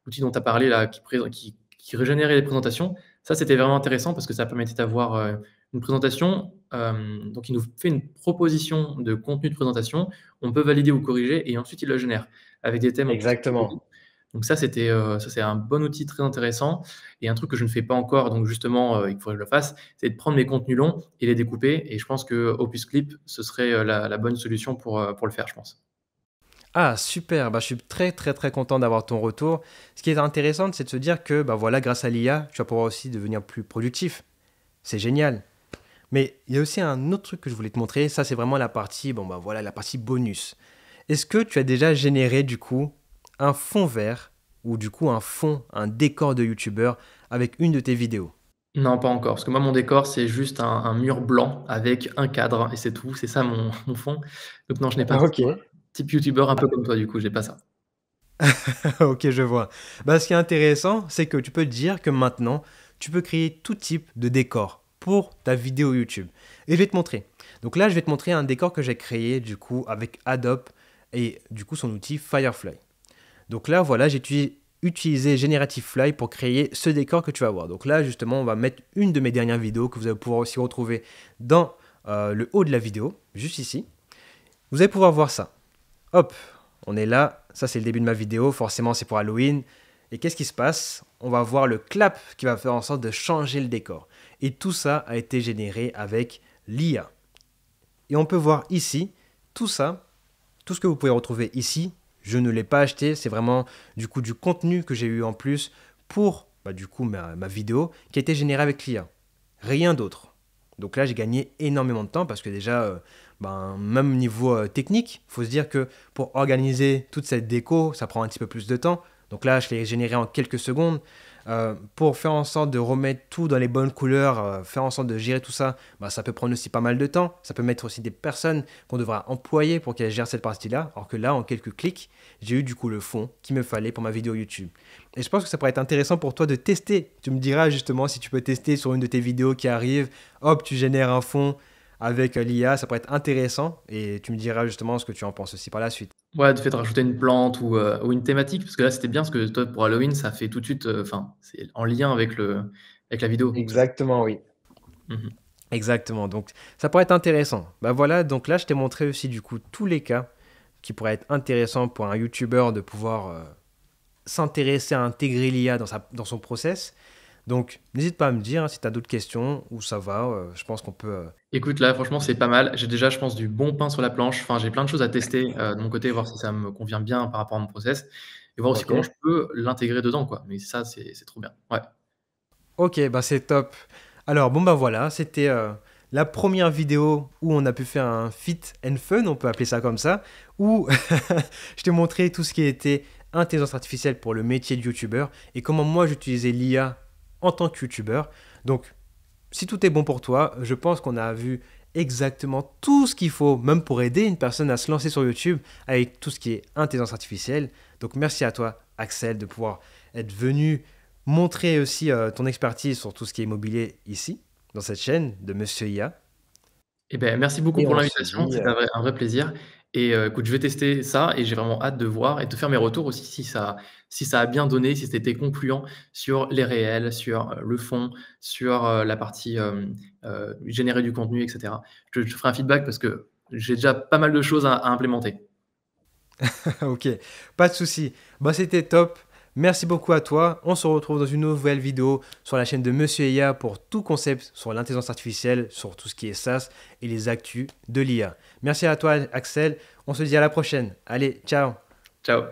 l'outil dont tu as parlé là, qui régénérait les présentations, ça, c'était vraiment intéressant parce que ça permettait d'avoir, une présentation, donc il nous fait une proposition de contenu de présentation. On peut valider ou corriger et ensuite il le génère avec des thèmes en plus Exactement. donc ça, c'est un bon outil très intéressant et un truc que je ne fais pas encore, donc justement, il faudrait que je le fasse, c'est de prendre mes contenus longs et les découper et je pense que Opus Clip, ce serait, la bonne solution pour le faire, je pense. Ah, super, bah, je suis très très très content d'avoir ton retour. Ce qui est intéressant, c'est de se dire que bah, voilà, grâce à l'IA, tu vas pouvoir aussi devenir plus productif. C'est génial. Mais il y a aussi un autre truc que je voulais te montrer, ça c'est vraiment la partie, bon bah voilà, la partie bonus. Est-ce que tu as déjà généré du coup un fond vert ou du coup un fond, un décor de YouTuber avec une de tes vidéos? Non, pas encore, parce que moi, mon décor, c'est juste un mur blanc avec un cadre et c'est tout, c'est ça mon mon fond. Donc non, je n'ai pas ça. Ok. Type youtubeur un peu comme toi, du coup, j'ai pas ça. Ok, je vois. Bah, ce qui est intéressant, c'est que tu peux te dire que maintenant, tu peux créer tout type de décor pour ta vidéo YouTube. Et je vais te montrer. Donc là, je vais te montrer un décor que j'ai créé du coup avec Adobe et du coup son outil Firefly. Donc là, voilà, utiliser Generative Fly pour créer ce décor que tu vas voir. Donc là, justement, on va mettre une de mes dernières vidéos que vous allez pouvoir aussi retrouver dans le haut de la vidéo, juste ici. Vous allez pouvoir voir ça. Hop, on est là. Ça, c'est le début de ma vidéo. Forcément, c'est pour Halloween. Et qu'est-ce qui se passe? On va voir le clap qui va faire en sorte de changer le décor. Et tout ça a été généré avec l'IA. Et on peut voir ici, tout ça, tout ce que vous pouvez retrouver ici, je ne l'ai pas acheté. C'est vraiment du coup du contenu que j'ai eu en plus pour du coup ma vidéo qui a été générée avec l'IA. Rien d'autre. Donc là, j'ai gagné énormément de temps parce que déjà, même niveau technique, il faut se dire que pour organiser toute cette déco, ça prend un petit peu plus de temps. Donc là, je l'ai généré en quelques secondes. Pour faire en sorte de remettre tout dans les bonnes couleurs, faire en sorte de gérer tout ça, ça peut prendre aussi pas mal de temps. Ça peut mettre aussi des personnes qu'on devra employer pour qu'elles gèrent cette partie-là. Alors que là, en quelques clics, j'ai eu du coup le fond qu'il me fallait pour ma vidéo YouTube. Et je pense que ça pourrait être intéressant pour toi de tester. Tu me diras justement si tu peux tester sur une de tes vidéos qui arrive. Hop, tu génères un fond avec l'IA. Ça pourrait être intéressant. Et tu me diras justement ce que tu en penses aussi par la suite. Ouais, du fait de rajouter une plante ou une thématique, parce que là, c'était bien parce que toi, pour Halloween, ça fait tout de suite, enfin, c'est en lien avec la vidéo. Donc Exactement, oui. mmh. Exactement, donc ça pourrait être intéressant. Voilà, donc là je t'ai montré aussi du coup tous les cas qui pourraient être intéressants pour un YouTuber de pouvoir s'intéresser à intégrer l'IA dans son process. Donc n'hésite pas à me dire si tu as d'autres questions ou ça va, je pense qu'on peut... Écoute, là, franchement, c'est pas mal. J'ai déjà, je pense, du bon pain sur la planche. Enfin, j'ai plein de choses à tester, de mon côté, voir si ça me convient bien par rapport à mon process et voir aussi Ok, comment je peux l'intégrer dedans, quoi. Mais ça, c'est trop bien. Ouais. ok, c'est top. Alors voilà, c'était la première vidéo où on a pu faire un fit and fun, on peut appeler ça comme ça, où je t'ai montré tout ce qui était intelligence artificielle pour le métier de youtubeur et comment moi j'utilisais l'IA en tant que youtubeur. Donc, si tout est bon pour toi, je pense qu'on a vu exactement tout ce qu'il faut, même pour aider une personne à se lancer sur YouTube avec tout ce qui est intelligence artificielle. Donc, merci à toi, Axel, de pouvoir être venu montrer aussi ton expertise sur tout ce qui est immobilier ici, dans cette chaîne de Monsieur IA. Eh beh, merci beaucoup Et pour on se l'invitation, dit c'était un vrai plaisir et écoute, je vais tester ça et j'ai vraiment hâte de voir et de te faire mes retours aussi si ça a bien donné, si c'était concluant sur les réels, sur, le fond, sur, la partie, générer du contenu et cetera. Je te ferai un feedback parce que j'ai déjà pas mal de choses à implémenter. ok, pas de souci. C'était top. Merci beaucoup à toi. On se retrouve dans une nouvelle vidéo sur la chaîne de Monsieur IA pour tout concept sur l'intelligence artificielle, sur tout ce qui est SaaS et les actus de l'IA. Merci à toi, Axel. On se dit à la prochaine. Allez, ciao. Ciao.